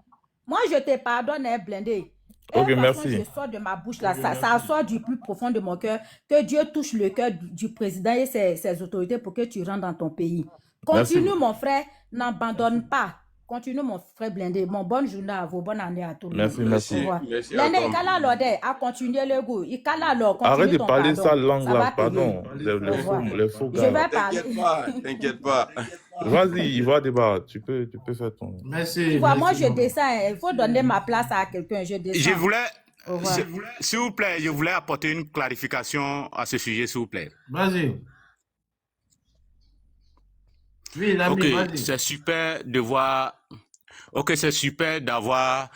Moi je te pardonne, hein, Blindé. Et Ok, de toute façon, merci. je sors de ma bouche là, ça sort du plus profond de mon cœur. Que Dieu touche le cœur du président et ses autorités pour que tu rentres dans ton pays. Continue, Merci. mon frère, n'abandonne pas. Continue, mon frère Blindé. Mon bonne journée à vous, bonne année à tout le monde. Merci, merci. Au revoir. Merci à L'année, toi. il cala l'ordre, à continuer le goût. Il cala alors, Arrête continue de ton parler pardon. sa langue Ça là, va payer. pardon. Au Les revoir. faux Je gars là. vais parler. T'inquiète pas, t'inquiète pas. Vas-y, il va débattre. Tu peux faire ton. Merci. Tu vois, moi, merci je beaucoup. descends. Il faut donner ma place à quelqu'un. Je Je descends. voulais, Au revoir. s'il vous plaît, je voulais apporter une clarification à ce sujet, s'il vous plaît. Vas-y. Oui, l'ami, Ok, vas-y. c'est super de voir. Ok, c'est super d'avoir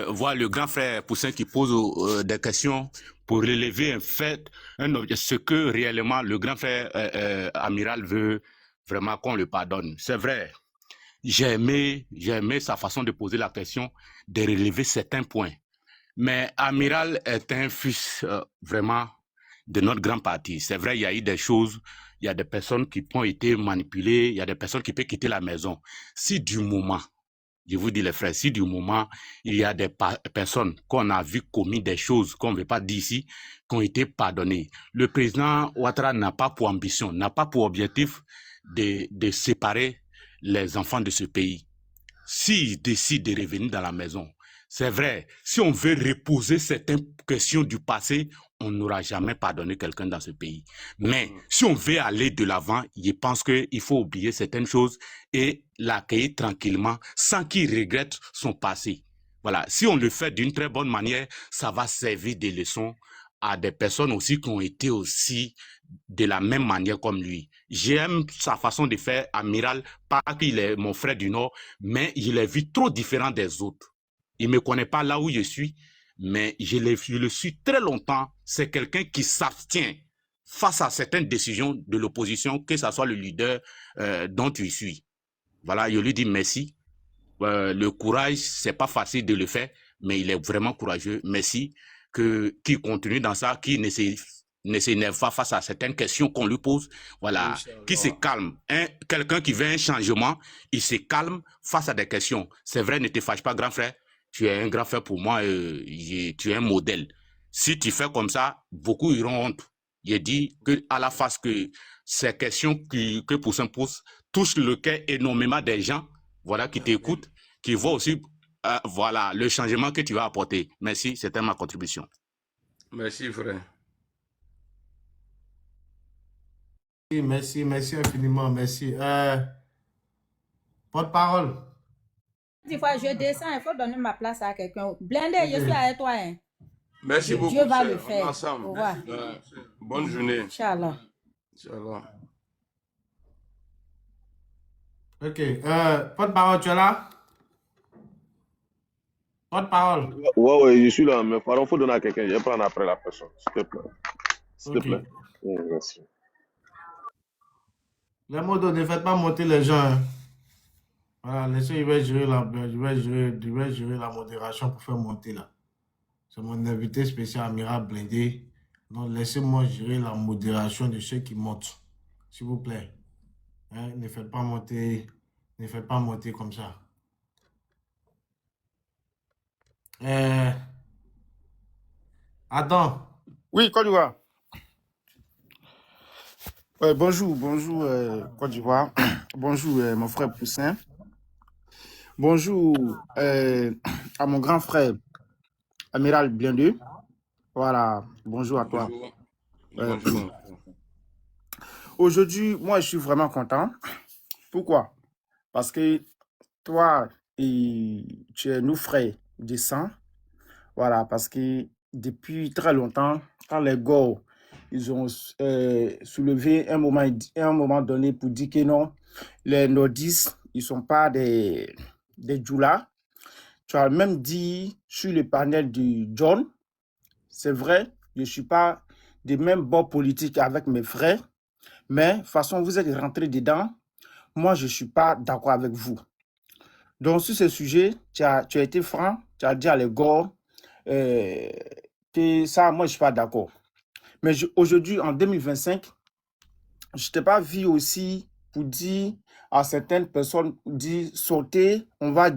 voir le grand frère Poussin qui pose des questions pour relever un fait, ce que réellement le grand frère amiral veut vraiment qu'on le pardonne. C'est vrai. J'ai aimé sa façon de poser la question, de relever certains points. Mais Amiral est un fils vraiment de notre grand parti. C'est vrai, il y a eu des choses, il y a des personnes qui ont été manipulées, il y a des personnes qui peuvent quitter la maison. Si du moment, je vous dis les frères, si du moment, il y a des personnes qu'on a vu commis des choses qu'on ne veut pas dire ici, qui ont été pardonnées. Le président Ouattara n'a pas pour ambition, n'a pas pour objectif de séparer les enfants de ce pays. S'il décide de revenir dans la maison, c'est vrai, si on veut reposer certaines questions du passé, on n'aura jamais pardonné quelqu'un dans ce pays. Mais si on veut aller de l'avant, je pense qu'il faut oublier certaines choses et l'accueillir tranquillement sans qu'il regrette son passé. Voilà, si on le fait d'une très bonne manière, ça va servir de leçon à des personnes aussi qui ont été aussi de la même manière comme lui. J'aime sa façon de faire, Amiral, pas qu'il est mon frère du Nord, mais je l'ai vu trop différent des autres. Il ne me connaît pas là où je suis, mais je le suis très longtemps. C'est quelqu'un qui s'abstient face à certaines décisions de l'opposition, que ce soit le leader dont tu suis. Voilà, je lui dis merci. Le courage, c'est pas facile de le faire, mais il est vraiment courageux. Merci qu'il continue dans ça, qu'il ne s'énerve pas face à certaines questions qu'on lui pose. Voilà, qui se calme. Quelqu'un qui veut un changement, il se calme face à des questions. C'est vrai, ne te fâche pas, grand frère. Tu es un grand frère pour moi, tu es un modèle. Si tu fais comme ça, beaucoup iront honte. J'ai dit à la face que ces questions que Poussin pose touchent le cœur énormément des gens, voilà, qui t'écoutent, qui voient aussi voilà, le changement que tu vas apporter. Merci, c'était ma contribution. Merci, frère. Merci infiniment, merci. Porte-parole. Des fois, je descends, il faut donner ma place à quelqu'un. Blindé, je suis avec toi. Hein. Merci beaucoup. Dieu va sœur. le On est faire. ensemble. Au revoir. Bonne journée. Inch'Allah. Inch'Allah. Ok. Porte-parole, tu es là? Porte-parole. Ouais, je suis là, mais il faut donner à quelqu'un. Je vais prendre après la personne, s'il te plaît. S'il te Ok. plaît. Merci. Les modos, ne faites pas monter les gens. Hein. Voilà, laissez, je vais gérer la modération pour faire monter là. C'est mon invité spécial, Amiral Blindé. Donc, laissez-moi gérer la modération de ceux qui montent. S'il vous plaît. Hein, ne faites pas monter comme ça. Attends. Oui, Côte d'Ivoire. Bonjour, Côte d'Ivoire. Bonjour, mon frère Poussin. Bonjour à mon grand frère, Amiral Blindé. Voilà, bonjour à toi. Bonjour. Bonjour. Aujourd'hui, moi, je suis vraiment content. Pourquoi? Parce que toi, tu es nos frères de sang. Voilà, parce que depuis très longtemps, quand les Gauls, ils ont soulevé un moment donné pour dire que non, les nordistes, ils ne sont pas des djoulas. Tu as même dit sur le panel de John, c'est vrai, je ne suis pas des mêmes bords politiques avec mes frères, mais de toute façon, vous êtes rentrés dedans. Moi, je ne suis pas d'accord avec vous. Donc, sur ce sujet, tu as été franc, tu as dit à les Gauls que ça, moi, je ne suis pas d'accord. Mais aujourd'hui, en 2025, je ne t'ai pas vu aussi pour dire à certaines personnes, dire sortez, on va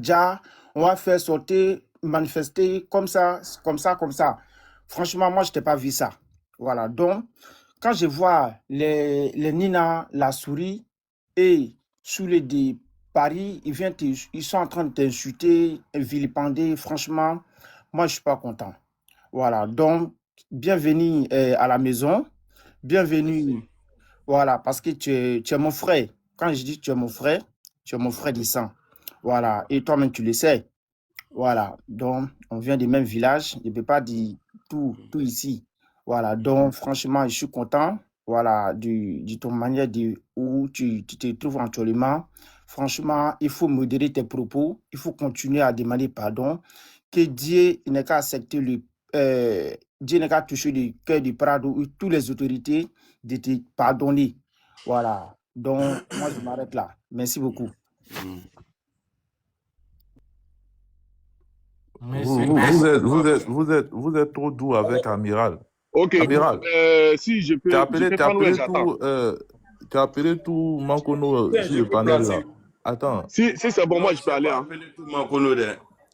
faire sortir, manifester comme ça. Franchement, moi, je ne t'ai pas vu ça. Voilà. Donc, quand je vois les Nina, la souris et sous les de Paris, ils sont en train de t'insulter, vilipender. Franchement, moi, je ne suis pas content. Voilà. Donc, bienvenue à la maison. Bienvenue. Merci. Voilà, parce que tu es mon frère. Quand je dis tu es mon frère de sang. Voilà. Et toi-même, tu le sais. Voilà. Donc, on vient du même village. Je ne peux pas dire tout ici. Voilà. Donc, franchement, je suis content. Voilà, de ton manière où tu te trouves actuellement. Franchement, il faut modérer tes propos. Il faut continuer à demander pardon. Que Dieu n'est qu'à accepter Dieu n'est qu'à toucher le cœur du Prado ou toutes les autorités de te pardonner. Voilà. Donc, moi, je m'arrête là. Merci beaucoup. Vous êtes trop doux avec Amiral. Ok, Amiral, si je peux, tu as appelé j'attends. tu as appelé tout Mankono sur le panel là. Attends. Si c'est bon, moi je peux aller. Pas appelé tout Mankono,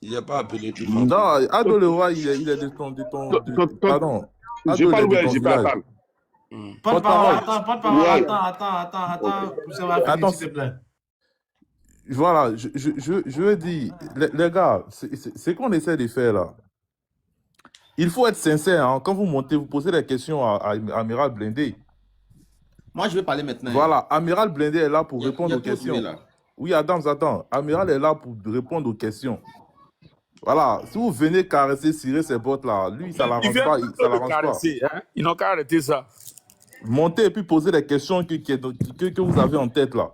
il n'a pas appelé tout Mankono. Non, Ado le roi, il est de ton pardon. Je parle où je peux attendre. Porte-parole, attends. Poussez ma fille, s'il te plaît. Voilà, je veux dire, les gars, c'est qu'on essaie de faire là. Il faut être sincère, hein. Quand vous montez, vous posez des questions à Amiral Blindé. Moi, je vais parler maintenant. Voilà, Amiral Blindé est là pour répondre aux questions. Oui, attends. Amiral est là pour répondre aux questions. Voilà, si vous venez caresser, cirer ces bottes là, lui, ça l'arrange pas. Ça l'arrange pas. Hein? Ils n'ont qu'à arrêter ça. Montez et puis poser des questions que vous avez en tête là.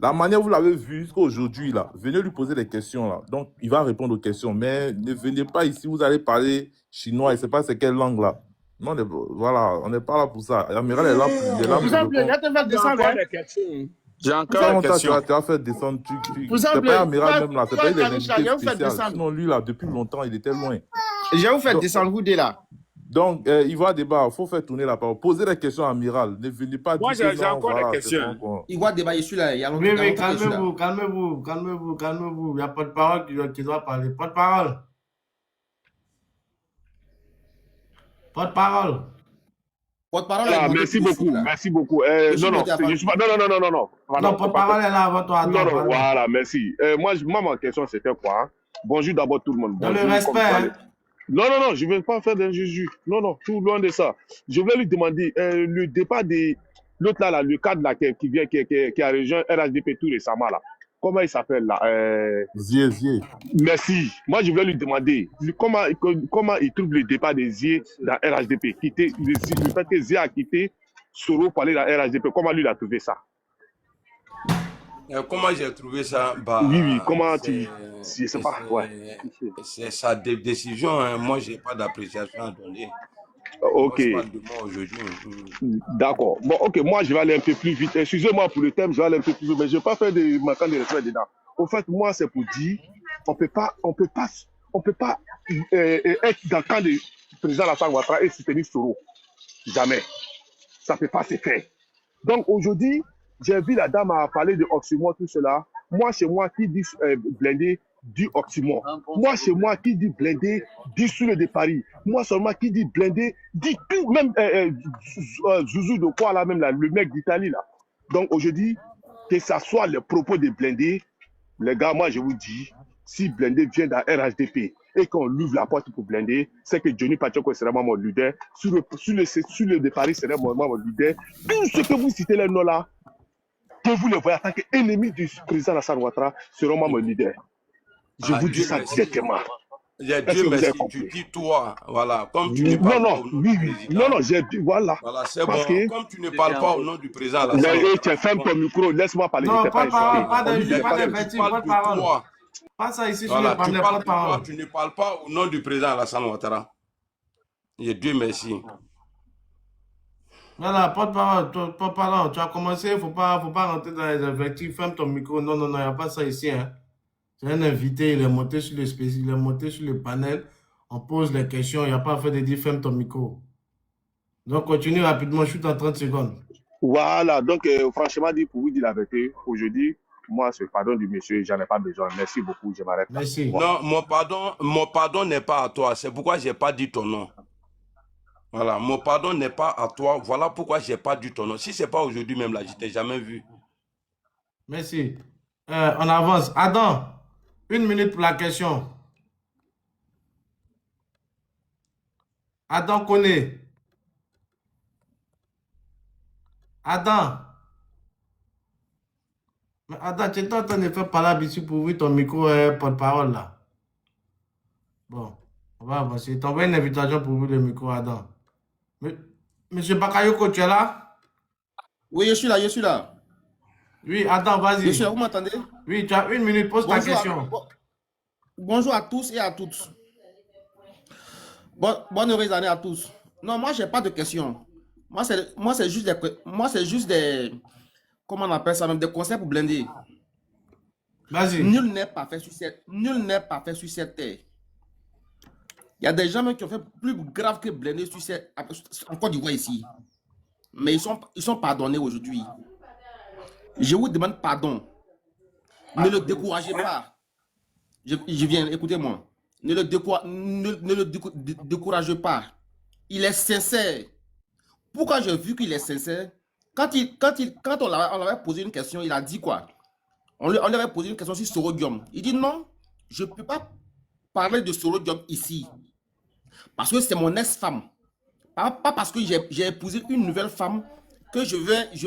La manière vous l'avez vu jusqu'à aujourd'hui là, venez lui poser des questions là. Donc, il va répondre aux questions. Mais ne venez pas ici, vous allez parler chinois, je ne sais pas c'est quelle langue là. Non, voilà, on n'est pas là pour ça. L'amiral est là pour répondre. J'ai encore des questions. Tu as fait descendre. C'est pas amiral même là, c'est pas une indemnité spéciale. Sinon, lui là, depuis longtemps, il était loin. Je vais vous faire descendre vous dès là. Donc, il va débat, il faut faire tourner la parole. Posez des questions à Amiral. Ne venez pas dire. Moi, j'ai encore des questions. Il va débat sur là. Oui, calmez-vous. Il n'y a pas de parole qui doit parler. Pas de parole. Porte-parole. Ah, merci beaucoup. Non, je suis pas. Non. Non, porte-parole est là avant toi. Non, voilà, merci. Moi, ma question, c'était quoi? Hein? Bonjour d'abord tout le monde. Dans le respect. Hein? Non, je ne vais pas faire d'injustice. Non, tout loin de ça. Je voulais lui demander le départ de l'autre là, le cadre là, qui a rejoint RHDP tout récemment là. Comment il s'appelle là? Zier. Merci. Moi, je voulais lui demander comment il trouve le départ de Zier dans RHDP. Le fait que Zier a quitté Soro pour aller dans RHDP. Comment lui il a trouvé ça? Comment j'ai trouvé ça? Oui, comment tu... Je sais pas, ouais. C'est sa décision, hein. Moi, je n'ai pas d'appréciation à donner. Ok. Moi, je parle de moi aujourd'hui. D'accord. Bon, ok, moi, je vais aller un peu plus vite. Excusez-moi pour le thème, je vais aller un peu plus vite, mais je ne vais pas faire de manquant de respect dedans. Au fait, moi, c'est pour dire, on peut pas être dans le camp du président Alassane Ouattara et soutenir Soro. Jamais. Ça ne peut pas se faire. Donc, aujourd'hui, j'ai vu la dame à parler de Oxymore, tout cela. Moi, chez moi, qui dit Blindé, dit Optimum. Moi, c'est moi qui dit blindé, dit Soule de Paris. Moi seulement qui dit blindé, dit tout, même Zouzou de quoi là, même là, le mec d'Italie là. Donc aujourd'hui, que ça soit les propos de blindé, les gars, moi je vous dis, si blindé vient dans RHDP et qu'on ouvre la porte pour blindé, c'est que Johnny Pachoko sera mon leader, sur le de Paris sera mon leader. Tout ce que vous citez les noms là, que vous les voyez en tant qu'ennemis du président Alassane Ouattara, seront mon leader. Je vous dis Dieu ça merci. directement. Dieu Est-ce que vous avez merci, tu compris? dis toi, voilà, comme tu ne parles pas au nom du président. Non, j'ai dit, voilà. Voilà, c'est Parce bon. que, Comme tu ne parles pas au nom du président Alassane mais, Ouattara, tu fermes ton micro, laisse-moi parler, je Non, t'ai pas pas parole, pas insulté. d'invité, pas tu d'invité, pas parles de de parole. toi. Pas ça ici sur Voilà, le tu panel, parles pas de de toi, parole. tu ne parles pas au nom du président Alassane Ouattara. Et Dieu merci. Voilà, pas de parole, pas de parole. Tu as commencé, faut pas rentrer dans les objectifs. Ferme ton micro. Non, il n'y a pas ça ici. Hein. C'est un invité, il est monté sur il est monté sur le panel. On pose les questions, il n'y a pas fait de dire ferme ton micro. Donc, continue rapidement, je suis en 30 secondes. Voilà, donc franchement, dit pour vous dire la vérité, aujourd'hui, moi, ce pardon du monsieur, j'en ai pas besoin. Merci beaucoup, je m'arrête là. Merci. Non, mon pardon n'est pas à toi. C'est pourquoi je n'ai pas dit ton nom. Voilà, mon pardon n'est pas à toi. Voilà pourquoi je n'ai pas dit ton nom. Si ce n'est pas aujourd'hui même là, je ne t'ai jamais vu. Merci. On avance. Adam, 1 minute pour la question. Adam connaît. Adam. Mais Adam, tu es en train de faire parler ici pour ouvrir ton micro porte-parole là. Bon, on va avancer. T'envoies une invitation pour ouvrir le micro, Adam. Monsieur Bakayoko, tu es là? Oui, je suis là, je suis là. Oui, Adam, Je suis vas-y. là, vous m'entendez? Oui, tu as 1 minute, pose ta question. Bonjour à tous et à toutes. Bonne heureuse année à tous. Non, moi, je n'ai pas de questions. Moi, c'est juste des, comment on appelle ça même, des conseils pour blinder. Vas-y. Nul n'est parfait sur cette terre. Il y a des gens même qui ont fait plus grave que blinder en Côte d'Ivoire ici. Mais ils sont pardonnés aujourd'hui. Je vous demande pardon. Ne le découragez pas. Je viens, écoutez-moi. Ne le découragez pas. Il est sincère. Pourquoi j'ai vu qu'il est sincère? Quand on l'avait posé une question, il a dit quoi? On lui avait posé une question sur Sorodium. Il dit non, je ne peux pas parler de Sorodium ici. Parce que c'est mon ex-femme. Pas parce que j'ai épousé une nouvelle femme que je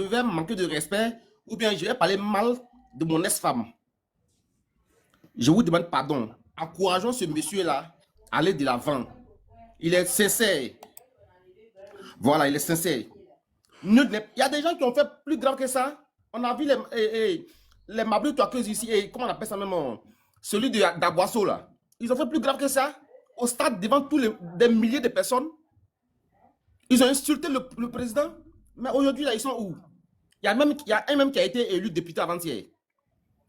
vais manquer de respect ou bien je vais parler mal de mon ex-femme. Je vous demande pardon. Encourageons ce monsieur-là à aller de l'avant. Il est sincère. Voilà, il est sincère. Il y a des gens qui ont fait plus grave que ça. On a vu les Mablu Toakeuse ici, et comment on appelle ça même, celui d'Aboisseau là. Ils ont fait plus grave que ça. Au stade, devant des milliers de personnes. Ils ont insulté le président. Mais aujourd'hui, là, ils sont où? Il y a un même qui a été élu député avant-hier.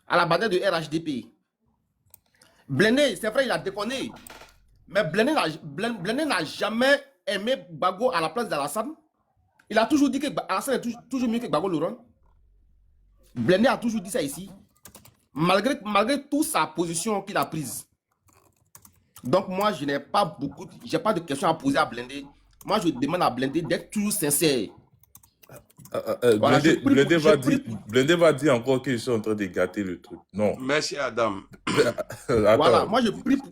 À la bannière de RHDP. Blendé, c'est vrai, il a déconné. Mais Blendé n'a jamais aimé Bago à la place d'Alassane. Il a toujours dit que Alassane est toujours mieux que Bago Laurent. Blendé a toujours dit ça ici. Malgré toute sa position qu'il a prise. Donc moi, je n'ai pas de questions à poser à Blendé. Moi, je demande à Blendé d'être toujours sincère. Voilà, Blendé va dire encore qu'ils sont en train de gâter le truc. Non. Merci, Adam. Attends. Voilà, moi je prie pour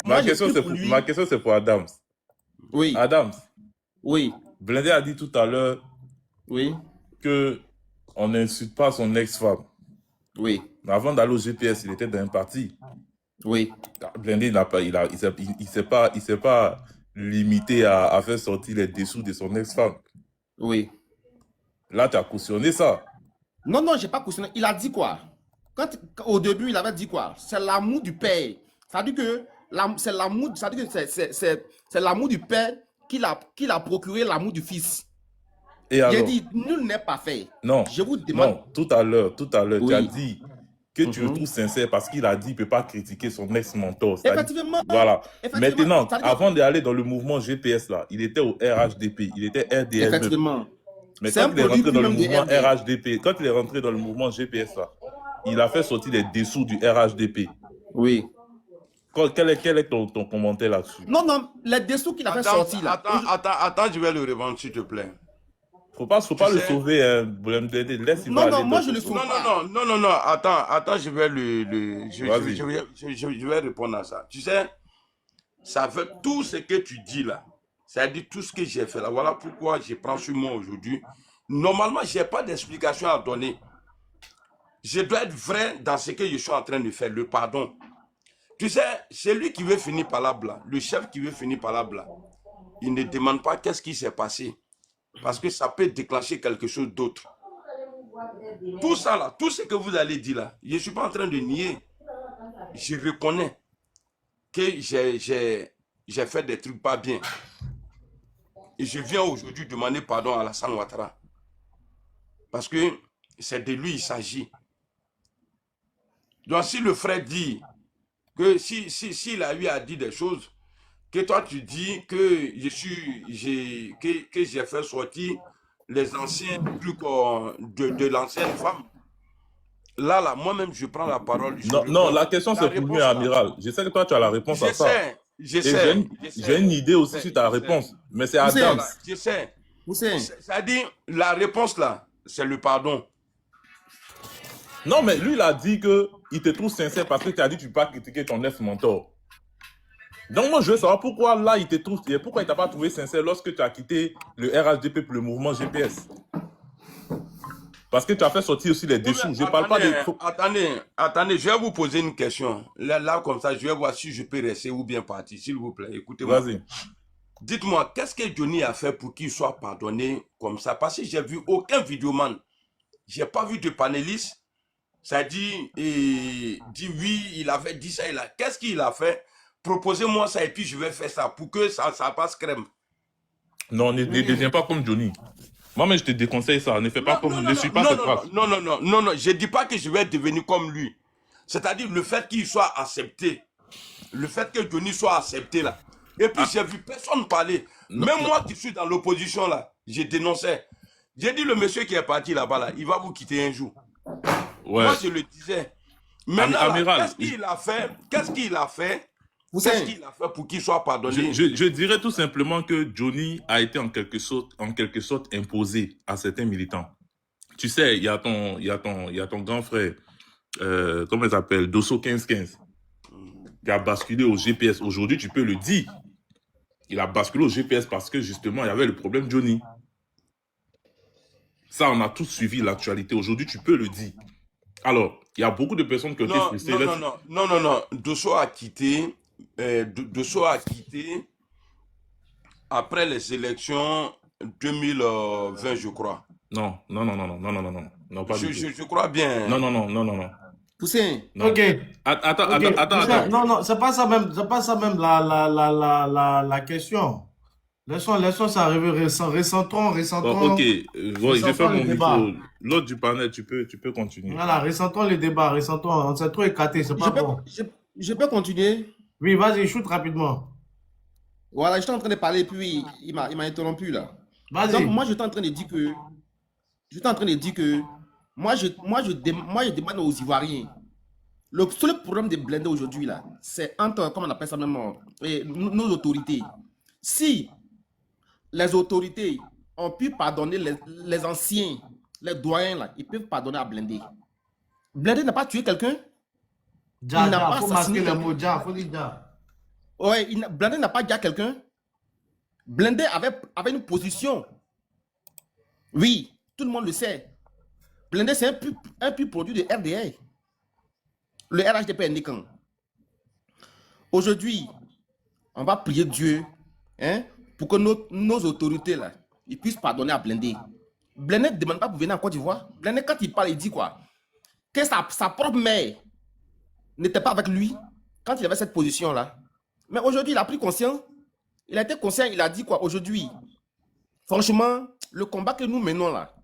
lui. Ma question, c'est pour Adams. Oui. Adams. Oui. Blendé a dit tout à l'heure qu'on n'insulte pas son ex-femme. Oui. Mais avant d'aller au GPS, il était dans un parti. Oui. Blendé, il s'est pas limité à faire sortir les dessous de son ex-femme. Oui. Là, tu as cautionné ça. Non, je n'ai pas cautionné. Il a dit quoi? Au début, il avait dit quoi? C'est l'amour du père. Ça veut dire que c'est l'amour du père qu'il a procuré l'amour du fils. J'ai dit, nul n'est pas fait. Non. Je vous demande. Non, tout à l'heure, Oui. tu as dit que tu le trouves sincère parce qu'il a dit qu'il ne peut pas critiquer son ex-mentor. Effectivement. Voilà. Effectivement. Maintenant, avant d'aller dans le mouvement GPS, là, il était au RHDP, il était RDS. Effectivement. Mais quand il est rentré dans le mouvement RHDP, quand il est rentré dans le mouvement GPS, là, il a fait sortir les dessous du RHDP. Oui. Quel est ton commentaire là-dessus? Non, non, les dessous qu'il a fait sortir là. Attends, je vais le revendre, s'il te plaît. Faut pas le sais- sauver, laisse il Non, va non, aller moi de- je le sauve pas. Non, attends, je vais Vas-y. je vais répondre à ça. Tu sais, ça fait tout ce que tu dis là. C'est-à-dire tout ce que j'ai fait là. Voilà pourquoi je prends sur moi aujourd'hui. Normalement, je n'ai pas d'explication à donner. Je dois être vrai dans ce que je suis en train de faire, le pardon. Tu sais, celui qui veut finir par la blague, le chef qui veut finir par la blague, il ne demande pas qu'est-ce qui s'est passé. Parce que ça peut déclencher quelque chose d'autre. Tout ça là, tout ce que vous allez dire là, je ne suis pas en train de nier. Je reconnais que j'ai fait des trucs pas bien. Et je viens aujourd'hui demander pardon à Alassane Ouattara. Parce que c'est de lui il s'agit. Donc si le frère dit que s'il a eu à dire des choses, que toi tu dis que j'ai fait sortir les anciens trucs de l'ancienne femme. Là, moi-même, je prends la parole. Non, la question c'est pour lui, réponse, Amiral. Je sais que toi tu as la réponse à ça. Je Et sais. j'ai une idée aussi sur ta réponse, mais c'est à Hussein, Adams. Je sais. Hussein, C'est-à-dire, la réponse là, c'est le pardon. Non, mais lui, il a dit qu'il te trouve sincère parce que tu as dit que tu ne peux pas critiquer ton ex-mentor. Donc, moi, je veux savoir pourquoi là, il te trouve, pourquoi il ne t'a pas trouvé sincère lorsque tu as quitté le RHDP pour le mouvement GPS. Parce que tu as fait sortir aussi les dessous. Je ne parle pas de... Attendez, je vais vous poser une question. Là, comme ça, je vais voir si je peux rester ou bien partir. S'il vous plaît, écoutez-moi. Vas-y. Dites-moi, qu'est-ce que Johnny a fait pour qu'il soit pardonné comme ça? Parce que j'ai vu aucun vidéoman. Je n'ai pas vu de panéliste. Ça dit oui, il avait dit ça. Qu'est-ce qu'il a fait? Proposez-moi ça et puis je vais faire ça pour que ça passe crème. Non, ne deviens pas comme Johnny. Moi-même, je te déconseille ça. Ne fais pas comme... Ne suis pas cette race. Non, je ne dis pas que je vais devenir comme lui. C'est-à-dire le fait qu'il soit accepté. Le fait que Johnny soit accepté là. Et puis j'ai vu personne parler. Même moi qui suis dans l'opposition là, j'ai dénoncé. J'ai dit le monsieur qui est parti là-bas là, il va vous quitter un jour. Ouais. Moi je le disais. Maintenant, qu'est-ce qu'il a fait? Qu'est-ce qu'il a fait pour qu'il soit pardonné? Je dirais tout simplement que Johnny a été en quelque sorte imposé à certains militants. Tu sais, il y a ton grand frère, comment il s'appelle, Dosso 1515, qui a basculé au GPS. Aujourd'hui, tu peux le dire. Il a basculé au GPS parce que justement, il y avait le problème Johnny. Ça, on a tous suivi l'actualité. Aujourd'hui, tu peux le dire. Alors, il y a beaucoup de personnes qui ont été frustrées. Non. Dosso a quitté après les élections 2020, je crois. Non, pas du tout. Je crois bien. Non. Hussein. Non. Ok. Attends. Non, c'est pas ça même la question. Laissons ça arriver, recentrons. Ok, j'ai fait mon micro. L'autre du panel, tu peux continuer. Voilà, recentrons les débats, on s'est trop écarté, c'est pas bon. Je peux continuer? Oui, vas-y, shoot rapidement. Voilà, j'étais en train de parler, puis il m'a interrompu là. Vas-y. Donc, moi, j'étais en train de dire que moi, je demande aux Ivoiriens. Le seul problème des blindés aujourd'hui là, c'est entre, comment on appelle ça même, nos autorités. Si les autorités ont pu pardonner les anciens, les doyens là, ils peuvent pardonner à Blindé. Blindé n'a pas tué quelqu'un. Il faut masquer le mot Dja, faut dire Dja. Ouais, Blindé n'a pas dit à quelqu'un. Blindé avait une position. Oui, tout le monde le sait. Blindé, c'est un pur produit de RDA. Le RHDP Nikan. Aujourd'hui, on va prier Dieu pour que nos autorités là, ils puissent pardonner à Blindé. Blindé ne demande pas pour venir en Côte d'Ivoire. Blindé, quand il parle, il dit quoi? Que sa propre mère n'était pas avec lui quand il avait cette position-là. Mais aujourd'hui, il a pris conscience. Il a été conscient, il a dit quoi? Aujourd'hui, franchement, le combat que nous menons là,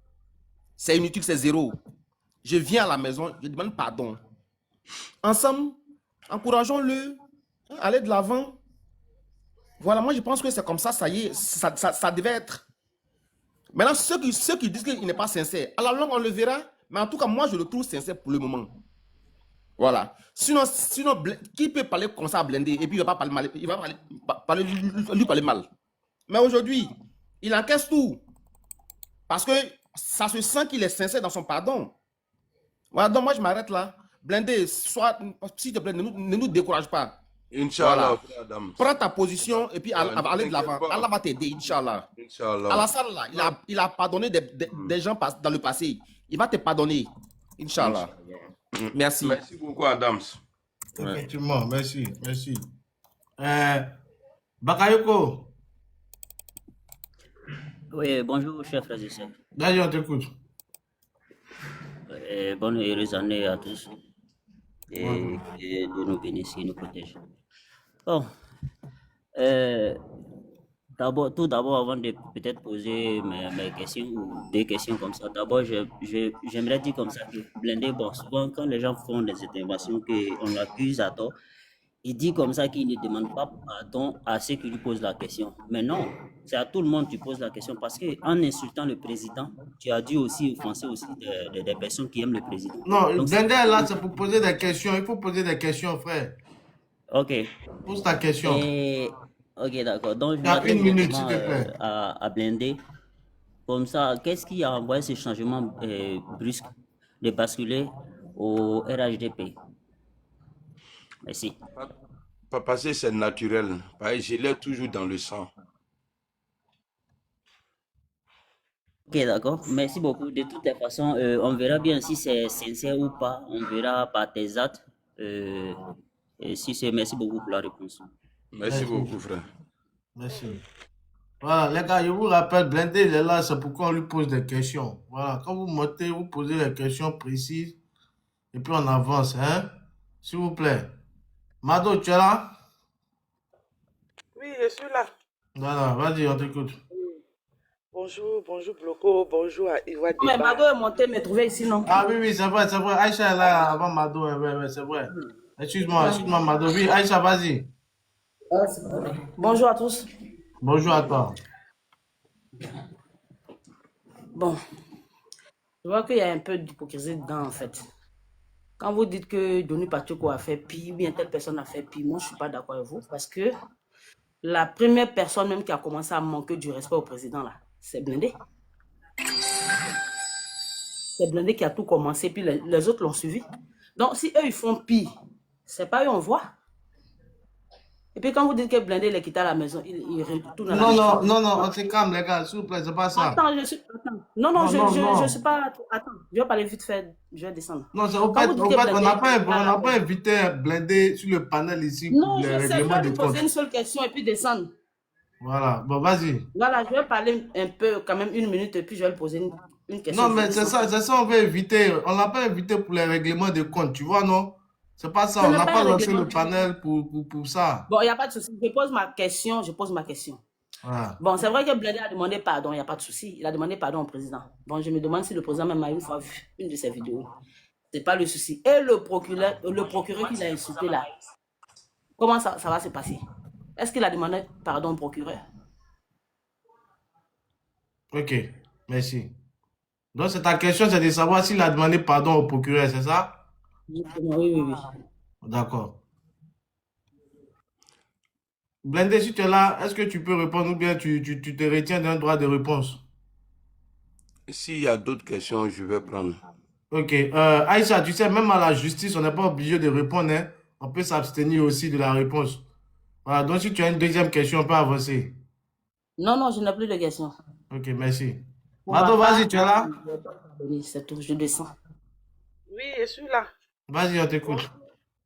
c'est inutile, c'est zéro. Je viens à la maison, je demande pardon. Ensemble, encourageons-le, aller de l'avant. Voilà, moi je pense que c'est comme ça, ça y est, ça devait être. Maintenant, ceux qui disent qu'il n'est pas sincère, à la longue on le verra, mais en tout cas, moi je le trouve sincère pour le moment. Voilà. Sinon, qui peut parler comme ça à Blindé et puis il va pas parler mal, il va lui parler mal. Mais aujourd'hui, il encaisse tout. Parce que ça se sent qu'il est sincère dans son pardon. Voilà, donc moi je m'arrête là. Blindé, s'il te plaît, ne nous décourage pas. Inch'Allah, Voilà. frère Adams. Prends ta position et puis Ne aller de t'inquiète l'avant. pas. Allah va t'aider, Inch'Allah. Inch'Allah. Alassane, là, il a pardonné des gens dans le passé. Il va te pardonner. Inch'Allah. Merci. Merci beaucoup, Adams. Ouais. Effectivement, merci, merci. Bakayoko, Oui, bonjour, chers frères et sœurs. vas-y, on t'écoute. Bonne et heureuse année à tous. Ouais. Et Dieu nous bénisse et nous protège. Bon, euh, tout d'abord, avant de peut-être poser mes questions ou des questions comme ça, d'abord, j'aimerais dire comme ça que Blindé, bon, souvent quand les gens font des interventions qu'on l'accuse à tort, il dit comme ça qu'il ne demande pas pardon à ceux qui lui posent la question. Mais non, c'est à tout le monde que tu poses la question parce qu'en insultant le président, tu as dû aussi offenser aussi des personnes qui aiment le président. Non, Donc, Blindé est là, c'est pour poser des questions. Il faut poser des questions, frère. ok. Pose ta question. Ok, d'accord. Donc, je Tu as m'adresse une minute, directement s'il te plaît. à Blindé. Comme ça, qu'est-ce qui a envoyé ce changement brusque de basculer au RHDP? Merci. Pas passer, c'est naturel. Je l'ai toujours dans le sang. Ok, d'accord. Merci beaucoup. De toutes les façons, on verra bien si c'est sincère ou pas. On verra par tes actes. Et si c'est... Merci beaucoup pour la réponse. Merci beaucoup, frère. Merci. Voilà, les gars, je vous rappelle, Blindé, il est là, c'est pourquoi on lui pose des questions. Voilà, quand vous montez, vous posez des questions précises, et puis on avance, hein? S'il vous plaît. Mado, tu es là? Oui, je suis là. Voilà, vas-y, on t'écoute. Bonjour, bonjour Bloco, bonjour à Ivoire Mais Débat. Mado est monté me trouver ici, non? Ah oui, c'est vrai, c'est vrai. Aïcha est là avant Mado, ouais, c'est vrai. Excuse-moi, Mado. Oui, Aïcha, vas-y. Bonjour à tous. Bonjour à toi. Bon, je vois qu'il y a un peu d'hypocrisie dedans, en fait. Quand vous dites que Denis Pachoko a fait pire, ou bien telle personne a fait pire, moi, je ne suis pas d'accord avec vous, parce que la première personne même qui a commencé à manquer du respect au président, là, c'est Blindé. C'est Blindé qui a tout commencé, puis les autres l'ont suivi. Donc, si eux, ils font pire, c'est pas eux, on voit. Et puis, quand vous dites que Blindé, il est quitté à la maison, il retourne à la maison. Non, on se calme, les gars, s'il vous plaît, c'est pas ça. Attends, je suis pas... Attends, je vais parler vite fait, je vais descendre. Non, c'est au fait, on n'a pas invité Blindé sur le panel ici pour Non, les je sais, je règlements vais de lui compte. poser une seule question et puis descendre. Voilà, bon, vas-y. Voilà, je vais parler un peu, quand même une minute, et puis je vais lui poser une question. Non, mais c'est ça, on veut éviter. On l'a pas invité pour les règlements de compte, tu vois, non? C'est pas ça, on n'a pas lancé le panel pour ça. Bon, il n'y a pas de souci. Je pose ma question. Voilà. Bon, c'est vrai que Blindé a demandé pardon, il n'y a pas de souci. Il a demandé pardon au président. Bon, je me demande si le président même a une fois vu une de ses vidéos. C'est pas le souci. Et le procureur qui l'a insulté là, comment ça va se passer? Est-ce qu'il a demandé pardon au procureur? Ok, merci. Donc, c'est ta question, c'est de savoir s'il a demandé pardon au procureur, c'est ça? Oui. D'accord. Blindé, si tu es là, est-ce que tu peux répondre ou bien tu te retiens d'un droit de réponse? S'il y a d'autres questions, je vais prendre. Ok. Aïcha, tu sais, même à la justice, on n'est pas obligé de répondre, hein. On peut s'abstenir aussi de la réponse. Voilà, donc si tu as une deuxième question, on peut avancer. Non, je n'ai plus de questions. Ok, merci. Mado, vas-y, tu es là? C'est tout, je descends. Oui, je suis là. Vas-y, on t'écoute.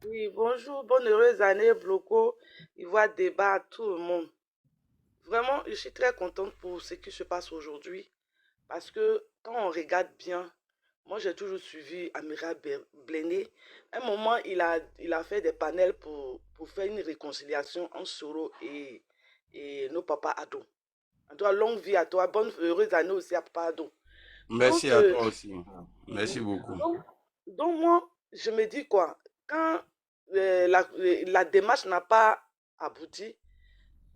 Oui, bonjour, bonne heureuse année, Bloco, Ivoire Débat à tout le monde. Vraiment, je suis très contente pour ce qui se passe aujourd'hui. Parce que quand on regarde bien, moi j'ai toujours suivi Amiral Blindé. À un moment, il a fait des panels pour faire une réconciliation entre Soro et nos papas Ado. En toi, longue vie à toi, bonne heureuse année aussi à Papa Ado. Merci Donc, à toi aussi. Merci beaucoup. Donc moi, je me dis quoi, quand la démarche n'a pas abouti,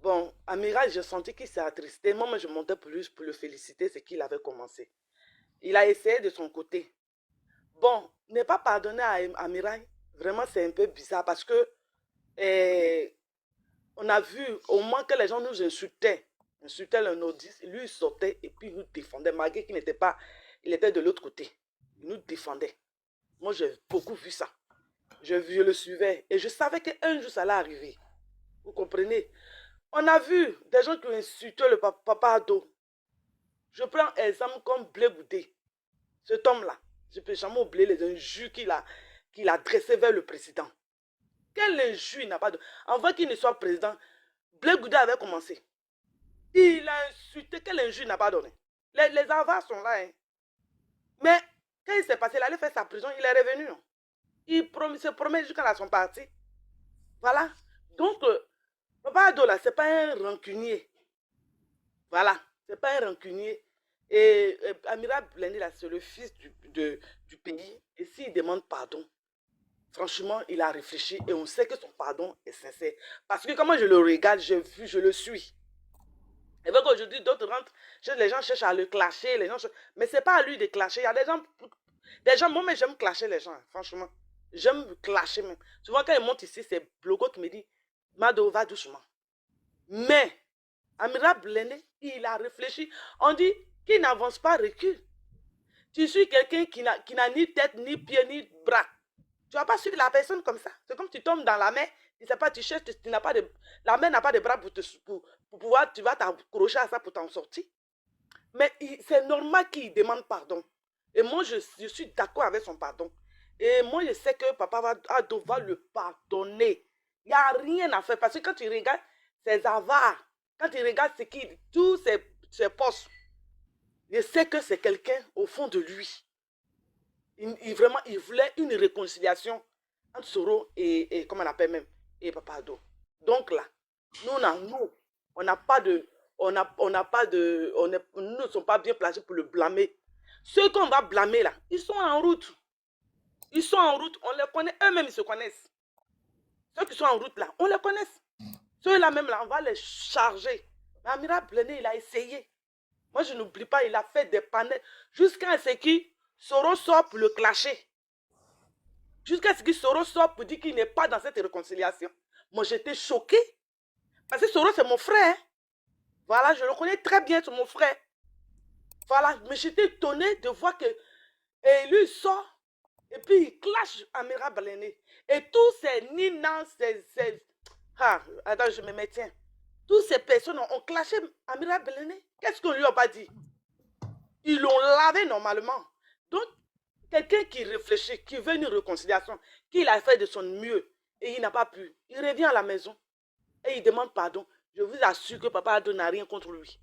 bon, Amiral, j'ai senti qu'il s'est attristé. Moi, je montais plus pour le féliciter, ce qu'il avait commencé. Il a essayé de son côté. Bon, ne pas pardonner à Amiral, Vraiment, c'est un peu bizarre parce que on a vu au moins que les gens nous insultaient le nordiste, lui il sortait et puis il nous défendait, malgré qu'il n'était pas, il était de l'autre côté. Il nous défendait. Moi, j'ai beaucoup vu ça. Je le suivais et je savais qu'un jour ça allait arriver. Vous comprenez? On a vu des gens qui ont insulté le papa Ado. Je prends exemple comme Blé Goudé. Cet homme-là, je ne peux jamais oublier les injures qu'il a dressées vers le président. Quel injure il n'a pas de... Avant qu'il ne soit président, Blé Goudé avait commencé. Il a insulté, quel injure il n'a pas donné. Les avares sont là. Hein. Mais quand il s'est passé, il allait faire sa prison, il est revenu. Hein. Il se promet jusqu'à son parti. Voilà. Donc, Papa Ado, là, ce n'est pas un rancunier. Voilà. Ce n'est pas un rancunier. Et Amira Blindé, là, c'est le fils du pays. Et s'il demande pardon, franchement, il a réfléchi et on sait que son pardon est sincère. Parce que comment je le regarde, je le suis. Et donc aujourd'hui, d'autres rentrent, les gens cherchent à le clasher, mais ce n'est pas à lui de clasher. Il y a des gens, moi, mais j'aime clasher les gens, franchement. J'aime clasher même. Souvent, quand ils montent ici, c'est Blogo qui me dit, Mado, va doucement. Mais, Amira Blindé, il a réfléchi. On dit, qui n'avance pas, recule. Tu suis quelqu'un qui n'a ni tête, ni pied, ni bras. Tu ne vas pas suivre la personne comme ça. C'est comme tu tombes dans la mer, tu sais pas, tu cherches, la mer n'a pas de bras pour pouvoir, tu vas t'accrocher à ça pour t'en sortir. Mais c'est normal qu'il demande pardon. Et moi, je suis d'accord avec son pardon. Et moi, je sais que papa va devoir le pardonner. Il n'y a rien à faire. Parce que quand tu regardes ses avares, quand tu regardes tous ses postes, je sais que c'est quelqu'un au fond de lui. Vraiment, il voulait une réconciliation entre Soro et comment on appelle même, et Papa Ado. Donc là, nous ne sommes pas bien placés pour le blâmer. Ceux qu'on va blâmer là, ils sont en route. Ils sont en route, on les connaît, eux-mêmes ils se connaissent. Ceux qui sont en route là, on les connaît. Ceux-là même là, on va les charger. Mais Amira Blindé, il a essayé. Moi, je n'oublie pas, il a fait des panels jusqu'à ce que Soro sort pour le clasher. Jusqu'à ce que Soro sort pour dire qu'il n'est pas dans cette réconciliation. Moi, j'étais choquée. Parce que Soro, c'est mon frère. Hein. Voilà, je le connais très bien, c'est mon frère. Voilà, mais j'étais étonnée de voir que lui, il sort et puis il clash Amira Blindé. Et tous ces Nina, attends, je me mets, tiens. Toutes ces personnes ont clashé Amira Blindé. Qu'est-ce qu'on lui a pas dit? Ils l'ont lavé normalement. Donc, quelqu'un qui réfléchit, qui veut une réconciliation, qui a fait de son mieux et il n'a pas pu, il revient à la maison et il demande pardon. Je vous assure que Papa Ado n'a rien contre lui.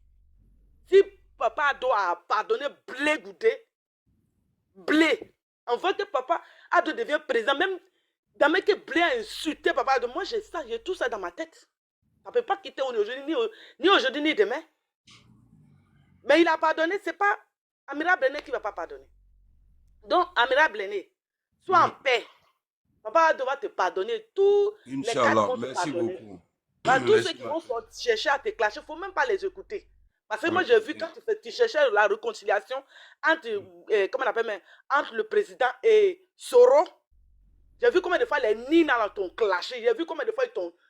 Si Papa Ado a pardonné Blé Goudé, Blé, en fait que Papa Ado devient président, même dans le que Blé a insulté Papa Ado, moi j'ai tout ça dans ma tête. Ça ne peut pas quitter aujourd'hui, ni aujourd'hui, ni demain. Mais il a pardonné, ce n'est pas Amira Blindé qui ne va pas pardonner. Donc, Amira Blindé, sois en paix. Papa doit te pardonner. Tous les cas vont te pardonner. Beaucoup. Tous ceux qui vont chercher à te clasher, il ne faut même pas les écouter. Parce que moi, j'ai vu quand tu cherchais la réconciliation entre, comment on appelle même, entre le président et Soro. J'ai vu combien de fois les Nina t'ont clashé. J'ai vu combien de fois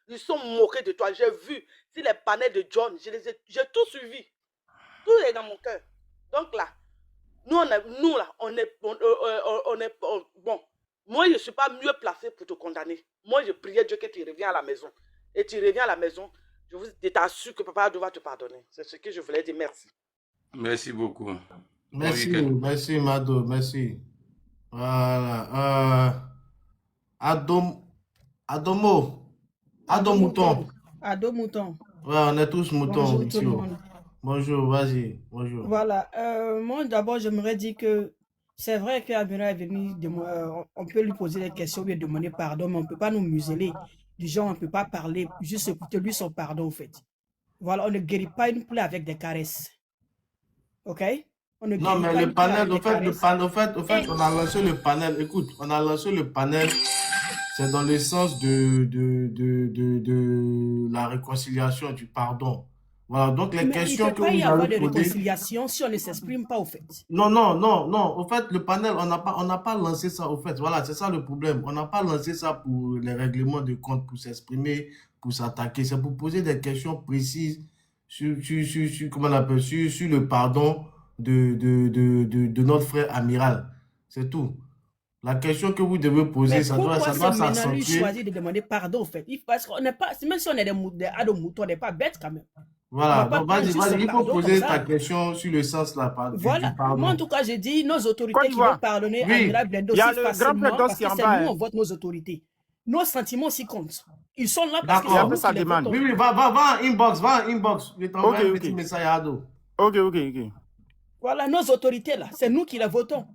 ils sont moqués de toi. J'ai vu si les panels de John. J'ai tout suivi. Tout est dans mon cœur. Donc là, on est bon. Moi, je ne suis pas mieux placé pour te condamner. Moi, je priais Dieu que tu reviens à la maison. Et tu reviens à la maison, je t'assure que Papa doit te pardonner. C'est ce que je voulais dire. Merci. Merci beaucoup. Merci Mado, merci. Voilà. Ado Mouton. Ado Mouton. Ouais, on est tous moutons. Bonjour tout le monde. Bonjour, vas-y. Bonjour. Voilà. Moi, d'abord, j'aimerais dire que c'est vrai qu'Amira est venu, on peut lui poser des questions, lui demander pardon, mais on ne peut pas nous museler. Du genre, on ne peut pas parler, juste écouter lui son pardon, en fait. Voilà, on ne guérit pas une plaie avec des caresses. OK? Non, mais le panel, au fait, on a lancé le panel. Écoute, on a lancé le panel. C'est dans le sens de la réconciliation, du pardon. Voilà, donc les Mais il ne questions peut que pas y vous avoir avez de posées. réconciliation si on ne s'exprime pas, au fait. Non, non, non, non. Au fait, le panel, on n'a pas lancé ça, au fait. Voilà, c'est ça le problème. On n'a pas lancé ça pour les règlements de compte, pour s'exprimer, pour s'attaquer. C'est pour poser des questions précises comment on appelle, sur le pardon de notre frère amiral. C'est tout. La question que vous devez poser, Mais ça pourquoi doit c'est maintenant lui s'accentuer. choisir de demander pardon, au fait? Parce qu'on n'est pas, même si on est des moutons, on n'est pas bêtes quand même. On ne Voilà, va pas donc prendre vas-y, juste vas-y, son il faut pardon comme poser ta ça. question sur le sens là, du Voilà. Moi, en pardon. tout cas, j'ai dit nos Côte autorités qui vont d'Ivoire. pardonner Oui, Amiral Blendo Il y a aussi le grand frère facilement Dos parce qui est que en c'est bas. nous, Hein. on vote nos autorités. Nos sentiments aussi comptent. Ils sont là parce que Il a c'est fait nous d'accord. sa qui les demande. votons. Oui, oui, va en inbox, va en inbox. Je t'envoie Ok, un ok. petit message à Ado. Ok, ok, ok. Voilà, nos autorités là, c'est nous qui les votons.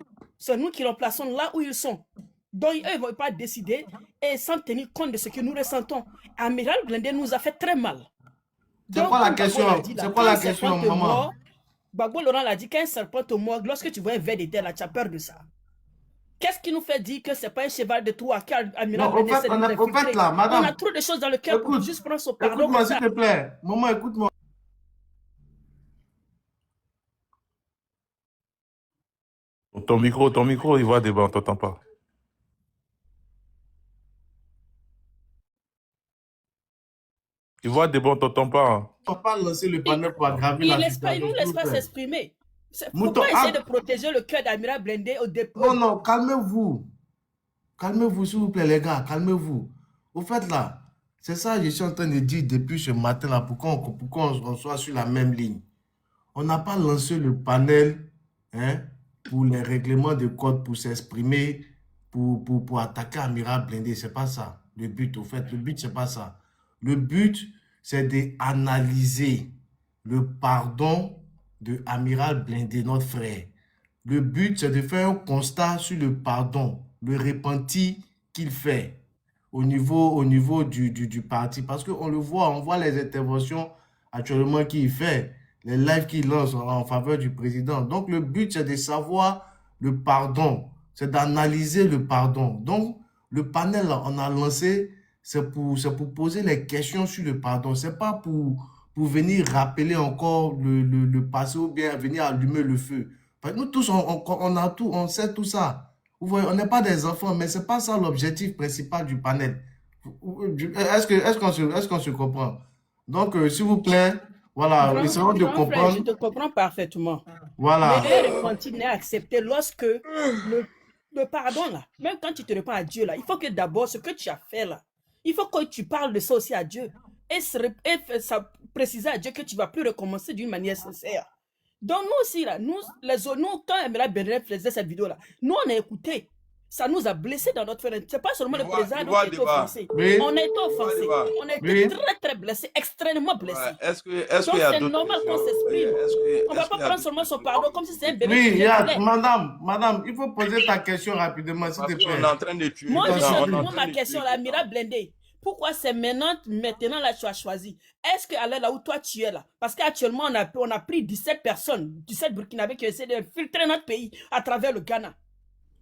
C'est nous qui les plaçons là où ils sont. Donc, eux, ils ne vont pas décider et sans tenir compte de ce que nous ressentons. Amiral Blindé nous a fait très mal. C'est Donc, quoi la comme Gbagbo l'a question? dit là, C'est quoi quand la un serpent question, te maman? mord, Gbagbo Laurent l'a dit, quand un serpent te mord, lorsque tu vois un ver de terre là, tu as peur de ça. Qu'est-ce qui nous fait dire que ce n'est pas un cheval de Troie qu'Amiral Non, Blindé essaie de nous au fait infiltrer? là, On a madame, trop de choses dans le cœur pour écoute, juste prendre son pardon écoute-moi comme s'il ça. te plaît. Maman, écoute-moi. Ton micro, il va débat, on t'entend pas. Il va débat, on t'entend pas. Hein. On va pas lancer le panel pour aggraver Il la ne situation, nous s'il laisse vous pas plaît. s'exprimer. Mouton, Pourquoi essayer de protéger le cœur d'Amiral Blindé au dépôt? oh non, calmez-vous. Calmez-vous, s'il vous plaît, les gars, calmez-vous. Au fait, là, c'est ça que je suis en train de dire depuis ce matin-là, pour qu'on soit sur la même ligne. On n'a pas lancé le panel hein, pour les règlements de code, pour s'exprimer, pour attaquer Amiral Blindé. C'est pas ça, le but, au fait. Le but, c'est pas ça. Le but, c'est d'analyser le pardon de Amiral Blindé, notre frère. Le but, c'est de faire un constat sur le pardon, le repenti qu'il fait au niveau du parti. Parce qu'on le voit, on voit les interventions actuellement qu'il fait, les lives qu'il lance en faveur du président. Donc, le but, c'est de savoir le pardon, c'est d'analyser le pardon. Donc, le panel, là, on a lancé, c'est pour poser les questions sur le pardon. Ce n'est pas pour venir rappeler encore le passé ou bien venir allumer le feu. Parce que nous tous, on a tout, on sait tout ça. Vous voyez, on n'est pas des enfants, mais ce n'est pas ça l'objectif principal du panel. Est-ce qu'on se comprend? Donc, s'il vous plaît, voilà, essayons de Grand frère, je comprendre. te comprends parfaitement. Voilà. Mais le repenti n'est accepté lorsque le pardon, là, même quand tu te réponds à Dieu, là, il faut que d'abord, ce que tu as fait, là, il faut que tu parles de ça aussi à Dieu. Et ça préciser à Dieu que tu ne vas plus recommencer d'une manière sincère. Donc, nous aussi, là, nous, quand Amiral Blindé faisait cette vidéo-là, nous, on a écouté. Ça nous a blessés dans notre frère. Ce n'est pas seulement le président qui a été offensé. Oui. On a été offensé. On a été très, très blessés, extrêmement blessés. Ouais, Donc, qu'il y a c'est d'autres normal qu'on questions? s'exprime. On ne va Est-ce pas qu'il y a prendre seulement son pardon comme si c'était un bébé Oui, qui vient de lait. madame, il faut poser ta question rapidement, s'il te Parce qu'on plaît. est en train de tuer. Moi, je Attends, on est suis en moi, train ma de question, tuer. l'Amiral Blindé. Pourquoi c'est maintenant là, tu as choisi? Est-ce qu'à là où toi tu es là? Parce qu'actuellement, on a pris 17 personnes, 17 Burkinabés qui essaient d'infiltrer notre pays à travers le Ghana.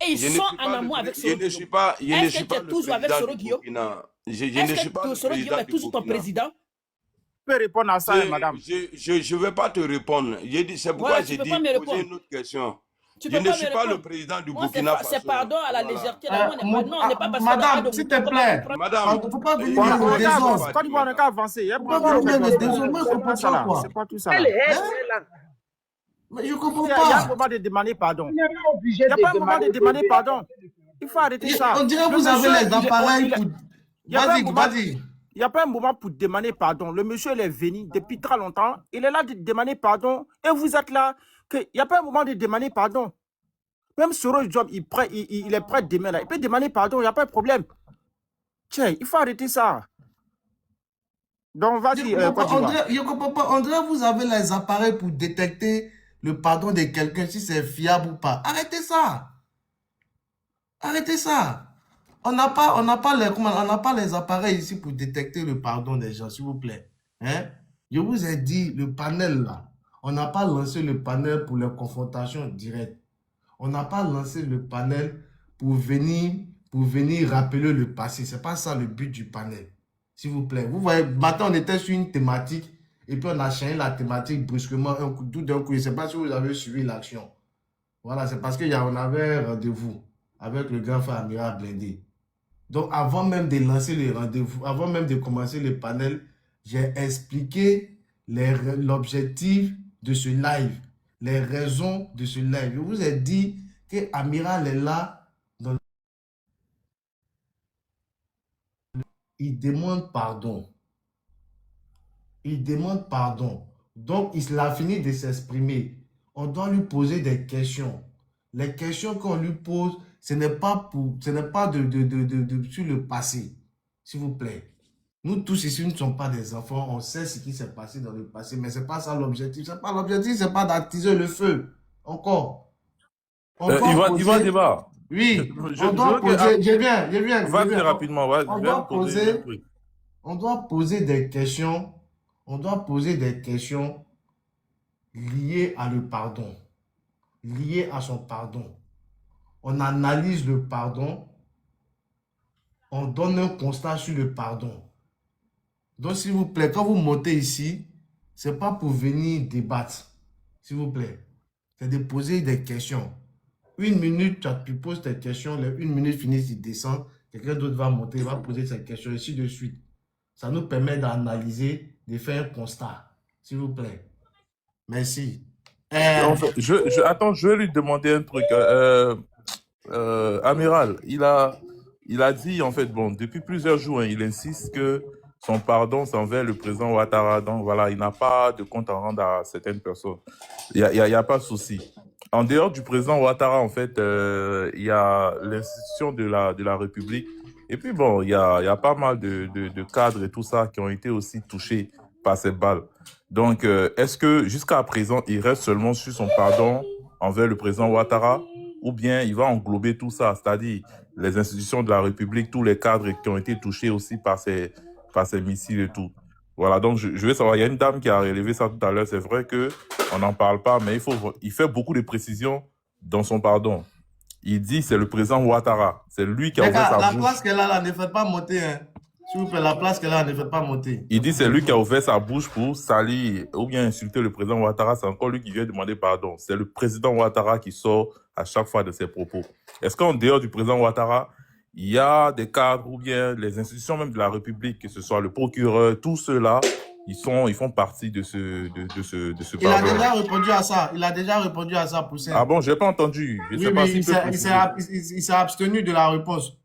Et ils sont en amour avec Soro Guillaume. Je ne suis pas le toujours avec Soro Guillaume? Est-ce que Soro Guillaume est toujours ton président? Tu peux répondre à ça, madame. Je ne vais pas te répondre. C'est pourquoi Voilà, j'ai tu peux dit pas me poser répondre. une autre question. Tu Je peux ne pas suis me pas le répondre. président du Moi, Burkina Faso. c'est pardon à la Voilà. légèreté. Là, non, on n'est pas parce qu'on Madame, a s'il te plaît, Madame, il ne faut pas venir On dans le a qu'à avancer. désordre. Quand on a qu'à avancer, il y a Il ne pas faut pas de venir dans le problème. désordre. Moi, je C'est ne quoi comprends ça pas, là? quoi. C'est quoi tout ça là? Elle est Hein? là. Mais je ne comprends Il y a un pas. moment de demander pardon. On n'est pas obligé Il n'y a de pas un moment de demander demander pardon. Il faut arrêter ça. On dirait que Le vous avez monsieur, les appareils pour... il y a pas un Vas-y, moment- vas-y. il n'y a pas un moment pour demander pardon. Le monsieur, il est venu depuis très longtemps. Il est là de demander pardon. Et vous êtes là. Il n'y a pas un moment de demander pardon. Même Soro Job, il est prêt demain là. Il peut demander pardon, il n'y a pas de problème. Tiens, il faut arrêter ça. Donc, vas-y, Je Côte d'Ivoire. ne comprends pas. On dirait que vous avez les appareils pour détecter le pardon de quelqu'un, si c'est fiable ou pas. Arrêtez ça. Arrêtez ça. On n'a pas les appareils ici pour détecter le pardon des gens, s'il vous plaît. Hein? Je vous ai dit, le panel là, on n'a pas lancé le panel pour les confrontations directes. On n'a pas lancé le panel pour venir rappeler le passé. Ce n'est pas ça le but du panel. S'il vous plaît. Vous voyez, maintenant on était sur une thématique Et puis on a changé la thématique brusquement, tout d'un coup. Je ne sais pas si vous avez suivi l'action. Voilà, c'est parce qu'on avait rendez-vous avec le grand frère Amiral Blindé. Donc, avant même de lancer les rendez-vous, avant même de commencer le panel, j'ai expliqué l'objectif de ce live, les raisons de ce live. Je vous ai dit que Amiral est là, il demande pardon. Il demande pardon. Donc, il a fini de s'exprimer. On doit lui poser des questions. Les questions qu'on lui pose, ce n'est pas sur le passé, s'il vous plaît. Nous tous ici, nous ne sommes pas des enfants, on sait ce qui s'est passé dans le passé, mais ce n'est pas ça l'objectif. C'est pas l'objectif, c'est pas d'attiser le feu. Encore. On doit Yvan poser... Débat. Oui, on doit poser... Je viens. Va très rapidement. Ouais, On doit poser des questions. On doit poser des questions liées à le pardon, liées à son pardon. On analyse le pardon, on donne un constat sur le pardon. Donc, s'il vous plaît, quand vous montez ici, ce n'est pas pour venir débattre, s'il vous plaît. C'est de poser des questions. 1 minute, tu poses tes questions, les 1 minute finissent, il descend, quelqu'un d'autre va monter, il va poser ses questions, ainsi de suite. Ça nous permet d'analyser, de faire un constat, s'il vous plaît. Merci. En fait, attends, je vais lui demander un truc. Amiral, il a dit, en fait, bon, depuis plusieurs jours, hein, il insiste que son pardon, c'est envers le président Ouattara. Donc, voilà, il n'a pas de compte à rendre à certaines personnes. Il n'y a pas de souci. En dehors du président Ouattara, en fait, il y a l'institution de la République. Et puis, bon, il y a pas mal de cadres et tout ça qui ont été aussi touchés par cette balle. Donc, est-ce que jusqu'à présent, il reste seulement sur son pardon envers le président Ouattara, ou bien il va englober tout ça, c'est-à-dire les institutions de la République, tous les cadres qui ont été touchés aussi par ces missiles et tout. Voilà, donc je vais savoir, il y a une dame qui a relevé ça tout à l'heure, c'est vrai qu'on n'en parle pas, mais il fait beaucoup de précisions dans son pardon. Il dit c'est le président Ouattara, c'est lui qui a ouvert sa bouche. La place qu'elle a là, ne fait pas monter, hein. S'il vous plaît, la place qu'elle a, ne fait pas monter. Il dit c'est lui qui a ouvert sa bouche pour salir ou bien insulter le président Ouattara. C'est encore lui qui vient demander pardon. C'est le président Ouattara qui sort à chaque fois de ses propos. Est-ce qu'en dehors du président Ouattara, il y a des cadres ou bien les institutions même de la République, que ce soit le procureur, tous ceux-là, ils font partie de ce pardon. Il a déjà répondu à ça. Il a déjà répondu à ça, Poussin. Ah bon, je n'ai pas entendu. Il s'est abstenu de la réponse.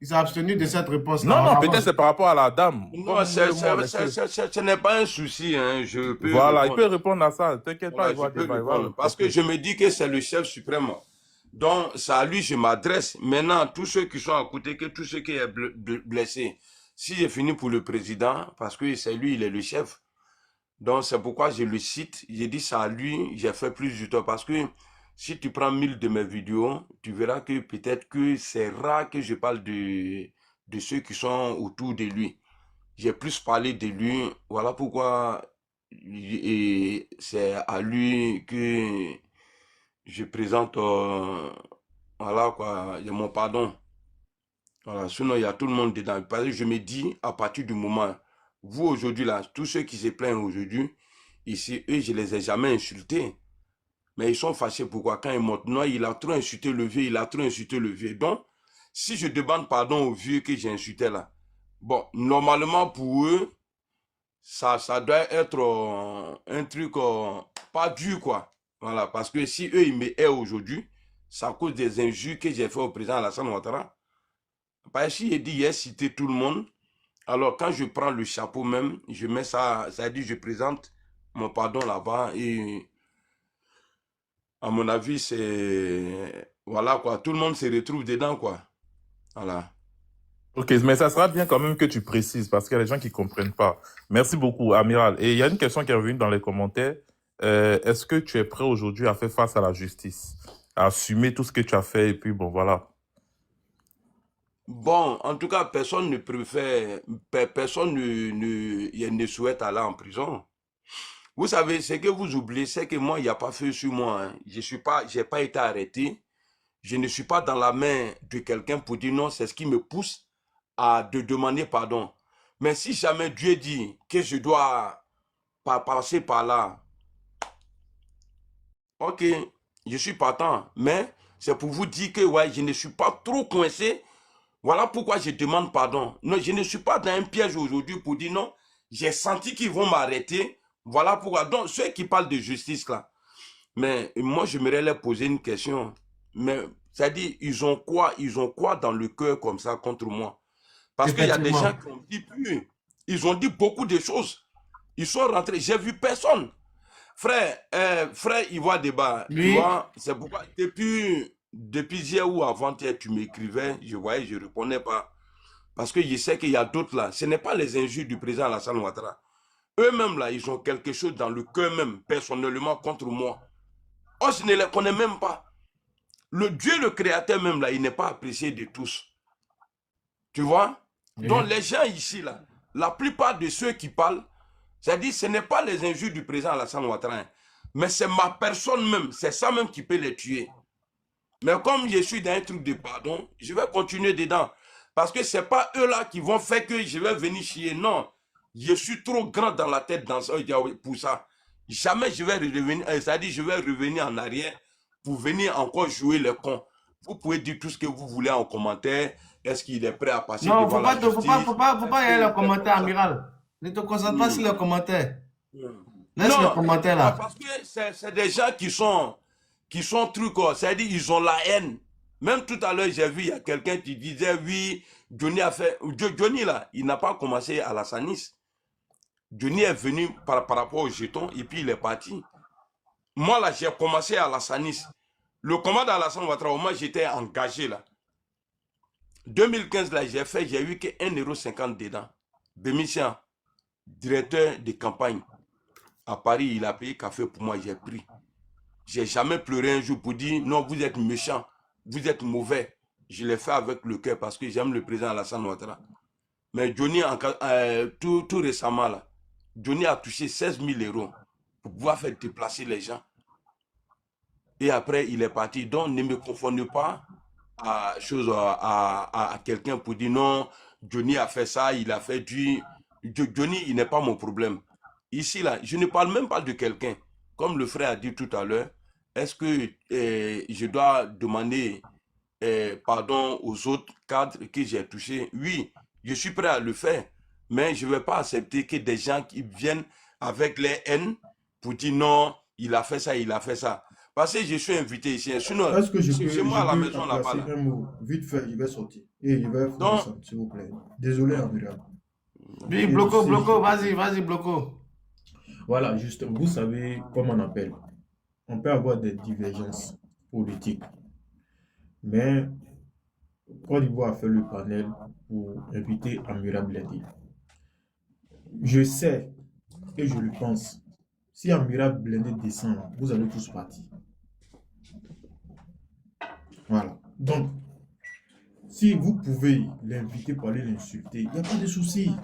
Il s'est abstenu de cette réponse. Non, peut-être c'est par rapport à la dame. Non, ce n'est pas un souci. Hein. Je peux voilà, répondre. il peut répondre à ça. T'inquiète pas, il va répondre. Parce que je me dis que c'est le chef suprême. Donc, c'est à lui que je m'adresse. Maintenant, tous ceux qui sont à côté, que tous ceux qui sont blessés, si j'ai fini pour le président, parce que c'est lui, il est le chef. Donc, c'est pourquoi je le cite. J'ai dit ça à lui, j'ai fait plus du temps. Parce que si tu prends 1000 de mes vidéos, tu verras que peut-être que c'est rare que je parle de ceux qui sont autour de lui. J'ai plus parlé de lui. Voilà pourquoi c'est à lui que je présente, voilà quoi, il y a mon pardon. Voilà, sinon il y a tout le monde dedans. Parce que je me dis, à partir du moment, vous aujourd'hui là, tous ceux qui se plaignent aujourd'hui, ici, eux, je les ai jamais insultés. Mais ils sont fâchés. Pourquoi? Quand ils montent, non, il a trop insulté le vieux, il a trop insulté le vieux. Donc, si je demande pardon au vieux que j'ai insulté là, bon, normalement pour eux, ça doit être un truc pas dur, quoi. Voilà, parce que si eux, ils me haïssent aujourd'hui, c'est à cause des injures que j'ai fait au président Alassane Ouattara. Parce que si il dit, il a cité tout le monde, alors quand je prends le chapeau même, je mets ça, ça dit, je présente mon pardon là-bas et... À mon avis, c'est... Voilà, quoi. Tout le monde se retrouve dedans, quoi. Voilà. Ok, mais ça sera bien quand même que tu précises, parce qu'il y a des gens qui ne comprennent pas. Merci beaucoup, Amiral. Et il y a une question qui est revenue dans les commentaires. Est-ce que tu es prêt aujourd'hui à faire face à la justice, à assumer tout ce que tu as fait, et puis bon, voilà. Bon, en tout cas, personne ne préfère... Personne ne souhaite aller en prison. Vous savez, ce que vous oubliez, c'est que moi, il n'y a pas feu sur moi. Hein. J'ai pas été arrêté. Je ne suis pas dans la main de quelqu'un pour dire non, c'est ce qui me pousse à de demander pardon. Mais si jamais Dieu dit que je dois passer par là, ok, je suis partant, mais c'est pour vous dire que ouais, je ne suis pas trop coincé. Voilà pourquoi je demande pardon. Non, je ne suis pas dans un piège aujourd'hui pour dire non, j'ai senti qu'ils vont m'arrêter. Voilà pourquoi. Donc, ceux qui parlent de justice là, mais moi, j'aimerais leur poser une question. Mais, c'est-à-dire, ils ont quoi dans le cœur comme ça contre moi? Parce qu'il y a des gens Effectivement. qui ont dit plus. Ils ont dit beaucoup de choses. Ils sont rentrés. J'ai vu personne. Frère, il voit débat. Tu Oui. vois, c'est pourquoi depuis hier ou avant-hier, tu m'écrivais, je voyais, je ne répondais pas. Parce que je sais qu'il y a d'autres là. Ce n'est pas les injures du président Alassane Ouattara. Eux-mêmes là, ils ont quelque chose dans le cœur même, personnellement, contre moi. Oh, je ne les connais même pas. Le Dieu, le créateur même là, il n'est pas apprécié de tous. Tu vois? Oui. Donc les gens ici là, la plupart de ceux qui parlent, c'est-à-dire ce n'est pas les injures du président Alassane Ouattara, hein, mais c'est ma personne même, c'est ça même qui peut les tuer. Mais comme je suis dans un truc de pardon, je vais continuer dedans. Parce que ce n'est pas eux là qui vont faire que je vais venir chier. Non, je suis trop grand dans la tête pour ça. Jamais je vais revenir, c'est-à-dire je vais revenir en arrière pour venir encore jouer les cons. Vous pouvez dire tout ce que vous voulez en commentaire. Est-ce qu'il est prêt à passer Non, devant la justice? faut pas y aller les commentaires, amiral. Ne te concentre pas sur les commentaires. Laisse les Non, commentaires là. parce que c'est des gens qui sont trucs, c'est-à-dire ils ont la haine. Même tout à l'heure, j'ai vu, il y a quelqu'un qui disait, oui, Johnny a fait... Johnny là, il n'a pas commencé à la Sanis. Johnny est venu par rapport au jeton et puis il est parti. Moi là, j'ai commencé à la Sanis. Le combat d'Alassane Ouattara, moi j'étais engagé là. 2015 là, j'ai eu que 1,50 € dedans. Bémitian, directeur de campagne. À Paris, il a payé café pour moi, j'ai pris. J'ai jamais pleuré un jour pour dire non, vous êtes méchant, vous êtes mauvais. Je l'ai fait avec le cœur parce que j'aime le président Alassane Ouattara. Mais Johnny, tout récemment, là, Johnny a touché 16 000 € pour pouvoir faire déplacer les gens. Et après, il est parti. Donc, ne me confondez pas à quelqu'un pour dire non, Johnny a fait ça, il a fait du... Johnny, il n'est pas mon problème. Ici, là, je ne parle même pas de quelqu'un. Comme le frère a dit tout à l'heure, est-ce que je dois demander pardon aux autres cadres que j'ai touchés? Oui, je suis prêt à le faire. Mais je ne vais pas accepter que des gens qui viennent avec les haines pour dire non, il a fait ça, il a fait ça. Parce que je suis invité ici. Sinon, Est-ce que chez moi à la maison là-bas. placer un mot vite fait, je vais sortir. Et je vais Donc, descendre, s'il vous plaît. Désolé, amiral. Oui, Et bloco, tu sais, vas-y, bloco. voilà, justement, vous savez comment on appelle. On peut avoir des divergences politiques, mais Côte d'Ivoire a fait le panel pour inviter Amira Blindi. Je sais et je le pense. Si Amira Blindi descend, vous allez tous partir. Voilà. Donc, si vous pouvez l'inviter pour aller l'insulter, il n'y a pas de souci.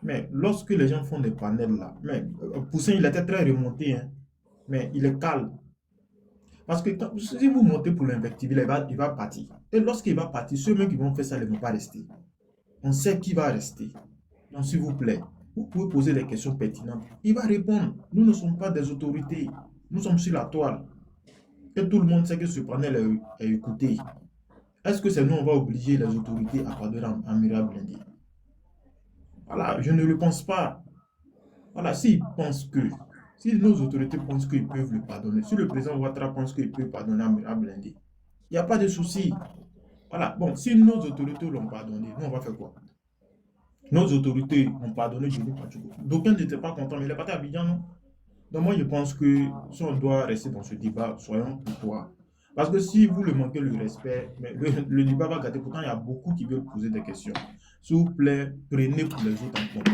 Mais lorsque les gens font des panels là, mais Poussin, il était très remonté, hein, mais il est calme. Parce que si vous montez pour l'invectiver, il va partir. Et lorsqu'il va partir, ceux-mêmes qui vont faire ça ne vont pas rester. On sait qui va rester. Donc, s'il vous plaît, vous pouvez poser des questions pertinentes. Il va répondre. Nous ne sommes pas des autorités. Nous sommes sur la toile. Et tout le monde sait que ce panel est écouté. Est-ce que c'est nous, on va obliger les autorités à pardonner Amira Blindi? Voilà, je ne le pense pas. Voilà, si nos autorités pensent qu'ils peuvent le pardonner, si le président Ouattara pense qu'il peut pardonner Amira Blindi, il n'y a pas de souci. Voilà, bon, si nos autorités l'ont pardonné, nous on va faire quoi? Nos autorités ont pardonné Johnny Pachugo. D'aucuns n'étaient pas contents, mais il est parti à Abidjan, non? Donc moi je pense que si on doit rester dans ce débat, soyons courtois. Parce que si vous le manquez le respect, mais le débat va gâter. Pourtant, il y a beaucoup qui veulent poser des questions. S'il vous plaît, prenez pour les autres en compte.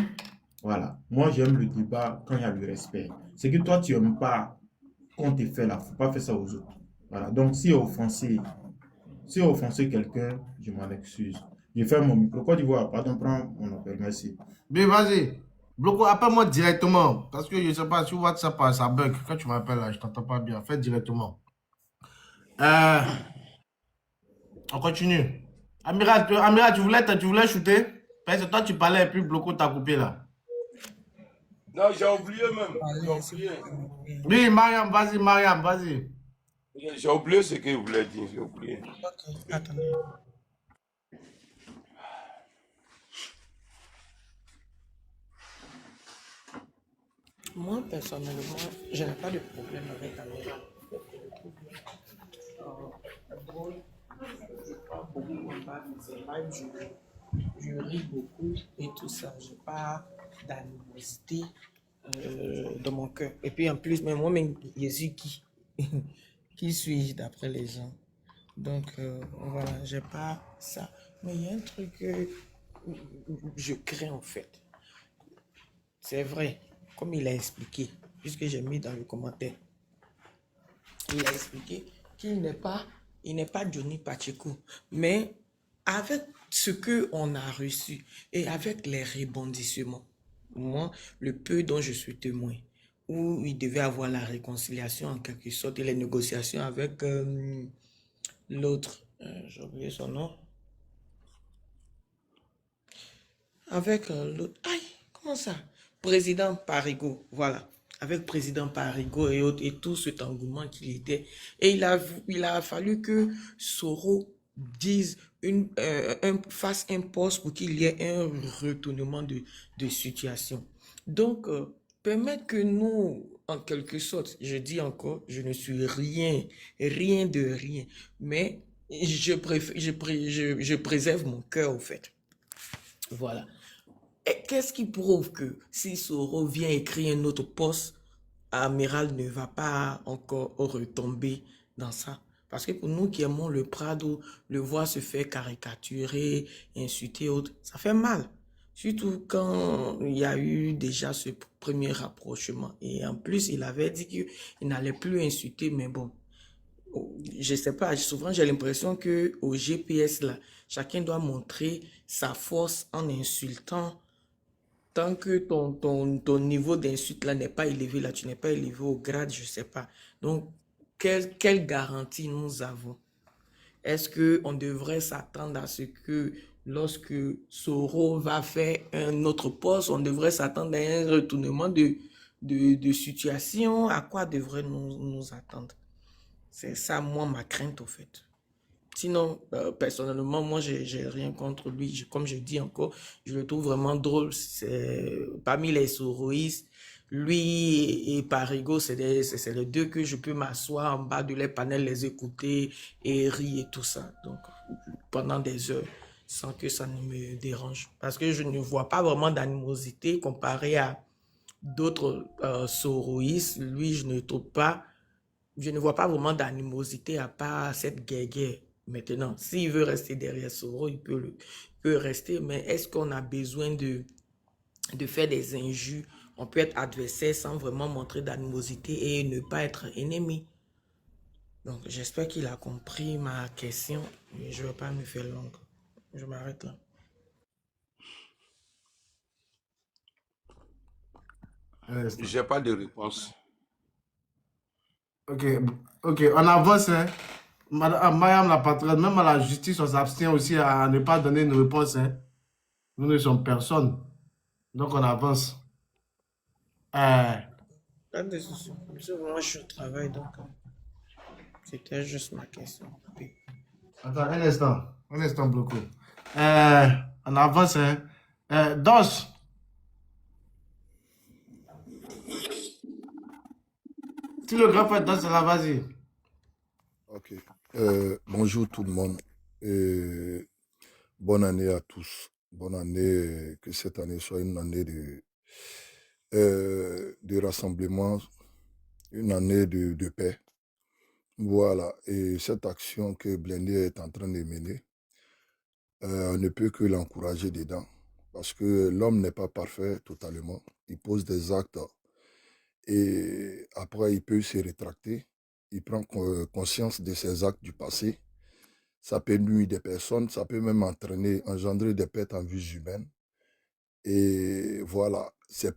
Voilà. Moi, j'aime le débat quand il y a le respect. C'est que toi, tu n'aimes pas qu'on te fait là. Il ne faut pas faire ça aux autres. Voilà. Donc, si offensé quelqu'un, je m'en excuse. Je ferme mon micro. Côte d'Ivoire, pardon, prends mon appel. Merci. Mais vas-y. Bloco, appelle-moi directement. Parce que je ne sais pas, sur WhatsApp, ça bug. Quand tu m'appelles là, je ne t'entends pas bien. Fais directement. On continue. Amiral, tu voulais shooter? Parce que toi, tu parlais et puis Bloco t'a coupé là. Non, j'ai oublié même. J'ai Allez, s'il oublié. vous plaît. Oui, Mariam, vas-y, Mariam, vas-y. J'ai oublié ce que vous voulez dire. J'ai oublié. Ok, attendez. Moi, personnellement, je n'ai pas de problème avec Amira. Drôle, je pas beaucoup combattre ses lives, je ris beaucoup et tout ça. Je n'ai pas d'animosité dans mon cœur. Et puis en plus, mais moi-même, je suis qui? Qui suis-je d'après les gens? Donc voilà, j'ai pas ça. Mais il y a un truc que je crains en fait. C'est vrai, comme il a expliqué, puisque j'ai mis dans le commentaire, il a expliqué qu'il n'est pas Johnny Pacheco, mais avec ce que on a reçu et avec les rebondissements, moi, le peu dont je suis témoin, où il devait avoir la réconciliation en quelque sorte et les négociations avec l'autre, j'ai oublié son nom, avec l'autre, aïe, comment ça? Président Parigo, voilà. Avec président Parigo et autres, et tout cet engouement qu'il était. Et il a fallu que Soro dise fasse un poste pour qu'il y ait un retournement de situation. Donc, permettre que nous, en quelque sorte, je dis encore, je ne suis rien de rien, mais je préserve mon cœur, au fait. Voilà. Et qu'est-ce qui prouve que si Soro vient écrire un autre poste, Amiral ne va pas encore retomber dans ça? Parce que pour nous qui aimons le Prado, le voir se faire caricaturer, insulter, autres, ça fait mal. Surtout quand il y a eu déjà ce premier rapprochement. Et en plus, il avait dit qu'il n'allait plus insulter, mais bon, je sais pas, souvent j'ai l'impression que au GPS là, chacun doit montrer sa force en insultant. Tant que ton niveau d'insulte là n'est pas élevé, là, tu n'es pas élevé au grade, je sais pas. Donc, quelle garantie nous avons? Est-ce qu'on devrait s'attendre à ce que lorsque Soro va faire un autre poste, on devrait s'attendre à un retournement de situation? À quoi devrait nous attendre? C'est ça, moi, ma crainte, au fait. Sinon, personnellement, moi, j'ai rien contre lui. Comme je dis encore, je le trouve vraiment drôle. Parmi les soroïstes, lui et Parigo, c'est les deux que je peux m'asseoir en bas de les panels, les écouter et rire et tout ça. Donc, pendant des heures, sans que ça ne me dérange. Parce que je ne vois pas vraiment d'animosité comparé à d'autres soroïstes. Lui, je ne vois pas vraiment d'animosité à part cette guerre. Maintenant, s'il veut rester derrière Soro, il peut rester, mais est-ce qu'on a besoin de faire des injures? On peut être adversaire sans vraiment montrer d'animosité et ne pas être ennemi. Donc, j'espère qu'il a compris ma question. Je ne vais pas me faire longue. Je m'arrête là. J'ai pas de réponse. Ok, on avance, hein. Mariam, la patronne, même à la justice, on s'abstient aussi à ne pas donner une réponse, hein. Nous ne sommes personne. Donc, on avance. Pas de soucis. Moi, je suis au travail, donc c'était juste ma question. Oui. Attends, un instant, Bloco. On avance, hein. Dos, si le grand frère Dos est là, vas-y. Ok. Bonjour tout le monde. Bonne année à tous. Bonne année, que cette année soit une année de rassemblement, une année de paix. Voilà. Et cette action que Blendé est en train de mener, on ne peut que l'encourager dedans. Parce que l'homme n'est pas parfait totalement. Il pose des actes et après il peut se rétracter. Il prend conscience de ses actes du passé. Ça peut nuire des personnes, ça peut même engendrer des pertes en vie humaine. Et voilà, c'est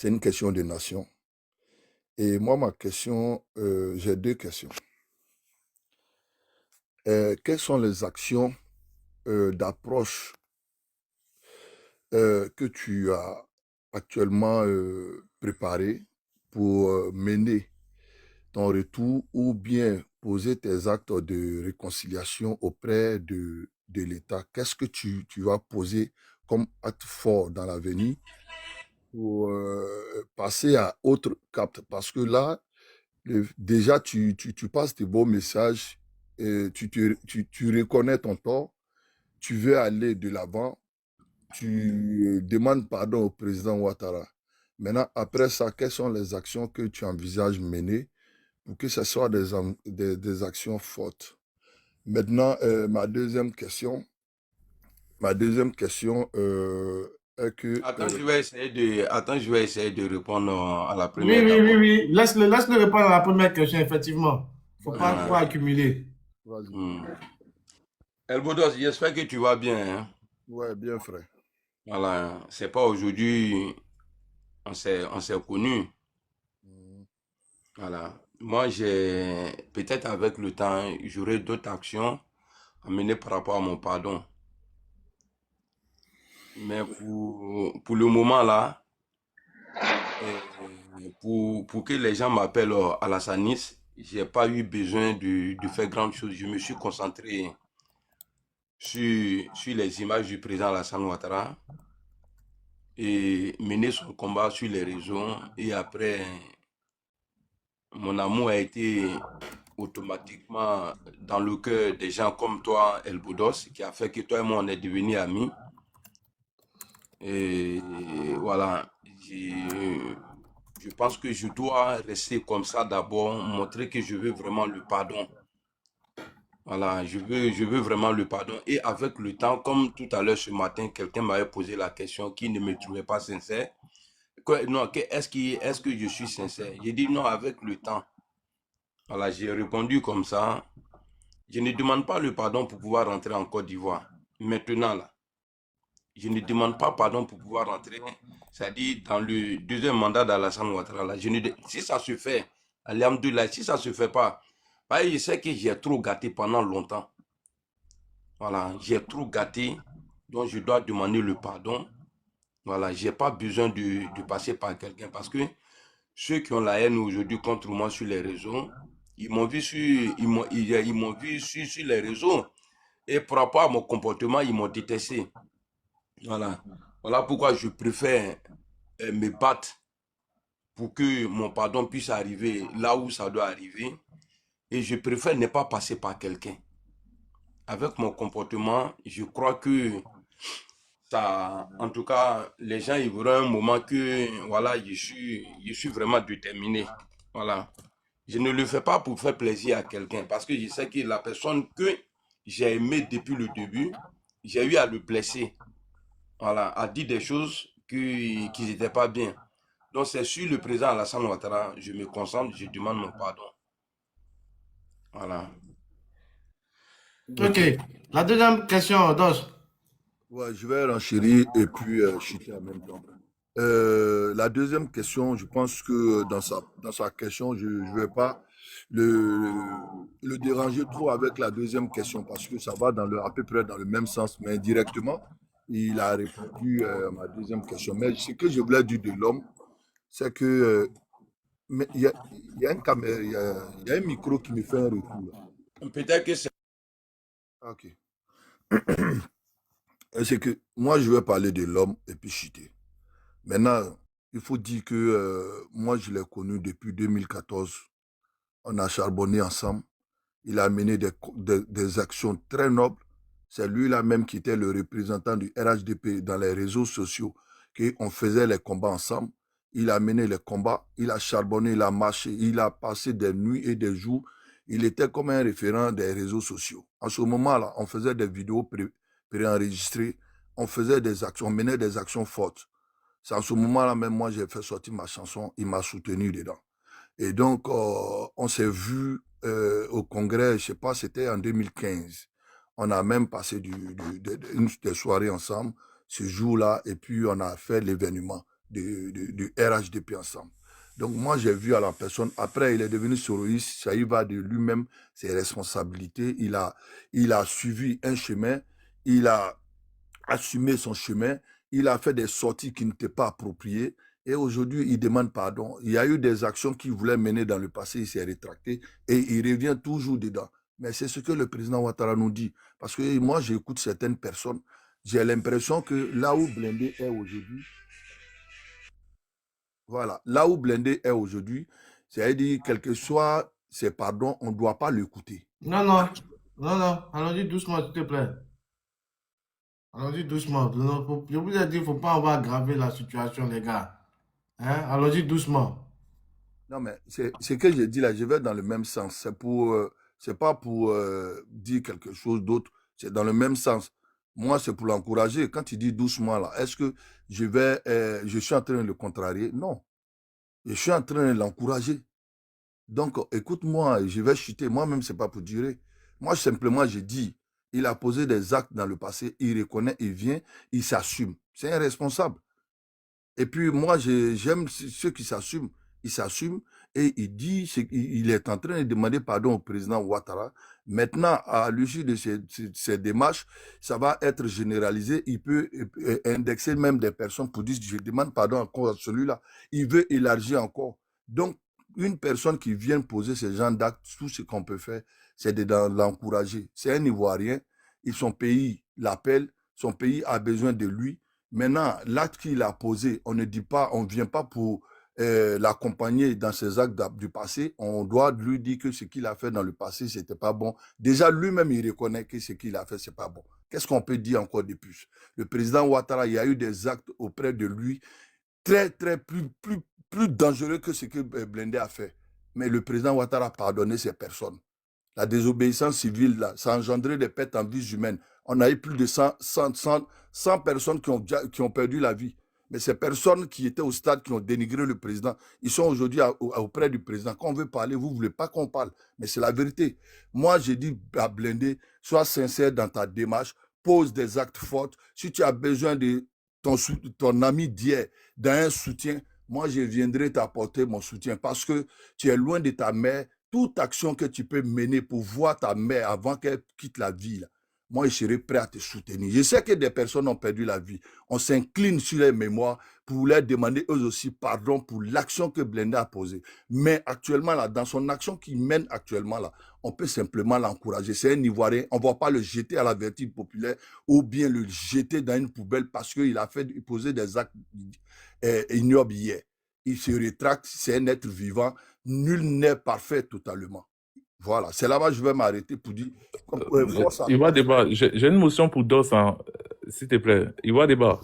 une question de nation. Et moi, ma question, j'ai deux questions. Quelles sont les actions d'approche que tu as actuellement préparé pour mener ton retour ou bien poser tes actes de réconciliation auprès de l'État? Qu'est-ce que tu vas poser comme acte fort dans l'avenir pour passer à autre cap? Parce que là, déjà, tu passes tes beaux messages, et tu reconnais ton tort, tu veux aller de l'avant, tu demandes pardon au président Ouattara. Maintenant, après ça, quelles sont les actions que tu envisages mener pour que ce soit des actions fortes? Maintenant, ma deuxième question est que... Attends, je vais essayer de répondre à la Oui, première oui, oui, d'abord. oui. Laisse-le répondre à la première question, effectivement. Faut pas trop Voilà. accumuler. Vas-y. Elbodos, j'espère que tu vas bien, hein. Ouais, bien frère. Voilà, c'est pas aujourd'hui, on s'est connus. Voilà. Moi, peut-être avec le temps, j'aurai d'autres actions à mener par rapport à mon pardon. Mais pour le moment là, pour que les gens m'appellent Alassanis, j'ai pas eu besoin de faire grande chose. Je me suis concentré sur les images du président Alassane Ouattara et mener son combat sur les réseaux. Et après, mon amour a été automatiquement dans le cœur des gens comme toi, El Boudos, qui a fait que toi et moi, on est devenus amis. Et voilà, je pense que je dois rester comme ça d'abord, montrer que je veux vraiment le pardon. Voilà, je veux vraiment le pardon. Et avec le temps, comme tout à l'heure ce matin, quelqu'un m'avait posé la question qui ne me trouvait pas sincère. Non, est-ce que je suis sincère? J'ai dit non, avec le temps. Voilà, j'ai répondu comme ça. Je ne demande pas le pardon pour pouvoir rentrer en Côte d'Ivoire. Maintenant, là, je ne demande pas pardon pour pouvoir rentrer, c'est-à-dire dans le deuxième mandat d'Alassane Ouattara. Là, si ça se fait, alhamdoulilah, si ça ne se fait pas, bah, je sais que j'ai trop gâté pendant longtemps. Voilà, j'ai trop gâté, donc je dois demander le pardon. Voilà, je n'ai pas besoin de passer par quelqu'un parce que ceux qui ont la haine aujourd'hui contre moi sur les réseaux, ils m'ont vu sur les réseaux. Et par rapport à mon comportement, ils m'ont détesté. Voilà. Voilà pourquoi je préfère me battre pour que mon pardon puisse arriver là où ça doit arriver. Et je préfère ne pas passer par quelqu'un. Avec mon comportement, je crois que ça, en tout cas, les gens ils verront un moment que voilà, je suis vraiment déterminé. Voilà. Je ne le fais pas pour faire plaisir à quelqu'un parce que je sais que la personne que j'ai aimée depuis le début, j'ai eu à le blesser. Voilà, a dit des choses qui n'étaient pas bien. Donc c'est sur le président Alassane Ouattara, je me concentre, je demande mon pardon. Voilà. Ok. La deuxième question, Dos. Ouais, je vais renchérir et puis chuter en même temps. La deuxième question, je pense que dans sa question, je ne vais pas le, le déranger trop avec la deuxième question parce que ça va à peu près dans le même sens, mais indirectement, il a répondu à ma deuxième question. Mais ce que je voulais dire de l'homme, c'est que mais il y a il y a un micro qui me fait un retour là. Peut-être que c'est... Ok. C'est que moi, je vais parler de l'homme et puis chuter. Maintenant, il faut dire que moi, je l'ai connu depuis 2014. On a charbonné ensemble. Il a mené des actions très nobles. C'est lui-là même qui était le représentant du RHDP dans les réseaux sociaux, qu'on faisait les combats ensemble. Il a mené les combats, il a charbonné, il a marché, il a passé des nuits et des jours. Il était comme un référent des réseaux sociaux. En ce moment-là, on faisait des vidéos préenregistrées, on faisait des actions, on menait des actions fortes. C'est en ce moment-là même, moi, j'ai fait sortir ma chanson, il m'a soutenu dedans. Et donc, on s'est vu au congrès, je sais pas, c'était en 2015. On a même passé des soirées ensemble, ce jour-là, et puis on a fait l'événement du RHDP ensemble. Donc, moi, j'ai vu à la personne, après, il est devenu soroïste, ça y va de lui-même, ses responsabilités, il a suivi un chemin, il a assumé son chemin, il a fait des sorties qui n'étaient pas appropriées. Et aujourd'hui, il demande pardon. Il y a eu des actions qu'il voulait mener dans le passé, il s'est rétracté et il revient toujours dedans. Mais c'est ce que le président Ouattara nous dit. Parce que moi, j'écoute certaines personnes, j'ai l'impression que là où Blindé est aujourd'hui, voilà, là où Blindé est aujourd'hui, c'est-à-dire, quel que soit ses pardons, on ne doit pas l'écouter. Non, non, non, non, allons-y doucement, s'il te plaît. Allons-y doucement. Je vous ai dit, il ne faut pas avoir aggraver la situation, les gars. Hein? Allons-y doucement. Non, mais c'est ce que j'ai dit là, je vais dans le même sens. C'est pas pour dire quelque chose d'autre, c'est dans le même sens. Moi, c'est pour l'encourager. Quand il dit doucement là, est-ce que je suis en train de le contrarier? Non, je suis en train de l'encourager. Donc, écoute-moi, je vais chuter. Moi-même, c'est pas pour durer. Moi, simplement, j'ai dit, il a posé des actes dans le passé, il reconnaît, il vient, il s'assume. C'est un responsable. Et puis, moi, j'aime ceux qui s'assument. Il s'assume et il dit, il est en train de demander pardon au président Ouattara. Maintenant, à l'issue de ces démarches, ça va être généralisé. Il peut indexer même des personnes pour dire, je demande pardon encore à celui-là. Il veut élargir encore. Donc, une personne qui vient poser ce genre d'actes, tout ce qu'on peut faire, c'est de l'encourager. C'est un Ivoirien, et son pays l'appelle, son pays a besoin de lui. Maintenant, l'acte qu'il a posé, on ne dit pas, on ne vient pas pour l'accompagner dans ses actes du passé. On doit lui dire que ce qu'il a fait dans le passé, c'était pas bon. Déjà, lui-même, il reconnaît que ce qu'il a fait, c'est pas bon. Qu'est-ce qu'on peut dire encore de plus? Le président Ouattara, il y a eu des actes auprès de lui très, très plus dangereux que ce que Blindé a fait. Mais le président Ouattara a pardonné ces personnes. La désobéissance civile, là, ça a engendré des pertes en vies humaines. On a eu plus de 100 personnes qui ont perdu la vie. Mais ces personnes qui étaient au stade, qui ont dénigré le président, ils sont aujourd'hui auprès du président. Quand on veut parler, vous ne voulez pas qu'on parle. Mais c'est la vérité. Moi, j'ai dit à Blindé, sois sincère dans ta démarche, pose des actes forts. Si tu as besoin de ton ami d'hier, d'un soutien, moi, je viendrai t'apporter mon soutien parce que tu es loin de ta mère. Toute action que tu peux mener pour voir ta mère avant qu'elle quitte la vie, là, moi, je serai prêt à te soutenir. Je sais que des personnes ont perdu la vie. On s'incline sur les mémoires pour leur demander eux aussi pardon pour l'action que Blindé a posée. Mais actuellement, là, dans son action qu'il mène actuellement, là, on peut simplement l'encourager. C'est un Ivoirien. On ne va pas le jeter à la vertu populaire ou bien le jeter dans une poubelle parce qu'il a posé des actes ignobles hier. Il se rétracte, c'est un être vivant. Nul n'est parfait totalement. Voilà, c'est là-bas que je vais m'arrêter pour dire. Il va débat. J'ai une motion pour DOS, hein, s'il te plaît. Il va débat.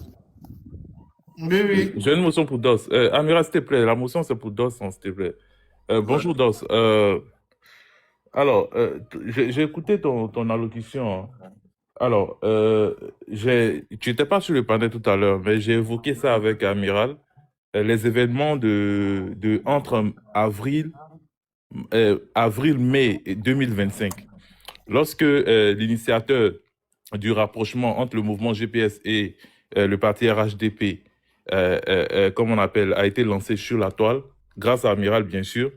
Oui, oui. J'ai une motion pour DOS. Amira, s'il te plaît, la motion c'est pour DOS, hein, s'il te plaît. Bonjour DOS. Alors, j'ai écouté ton allocution. Hein. Alors, tu n'étais pas sur le panel tout à l'heure, mais j'ai évoqué ça avec Amiral. Les événements entre avril-mai 2025, lorsque l'initiateur du rapprochement entre le mouvement GPS et le parti RHDP, comme on appelle, a été lancé sur la toile, grâce à Amiral, bien sûr,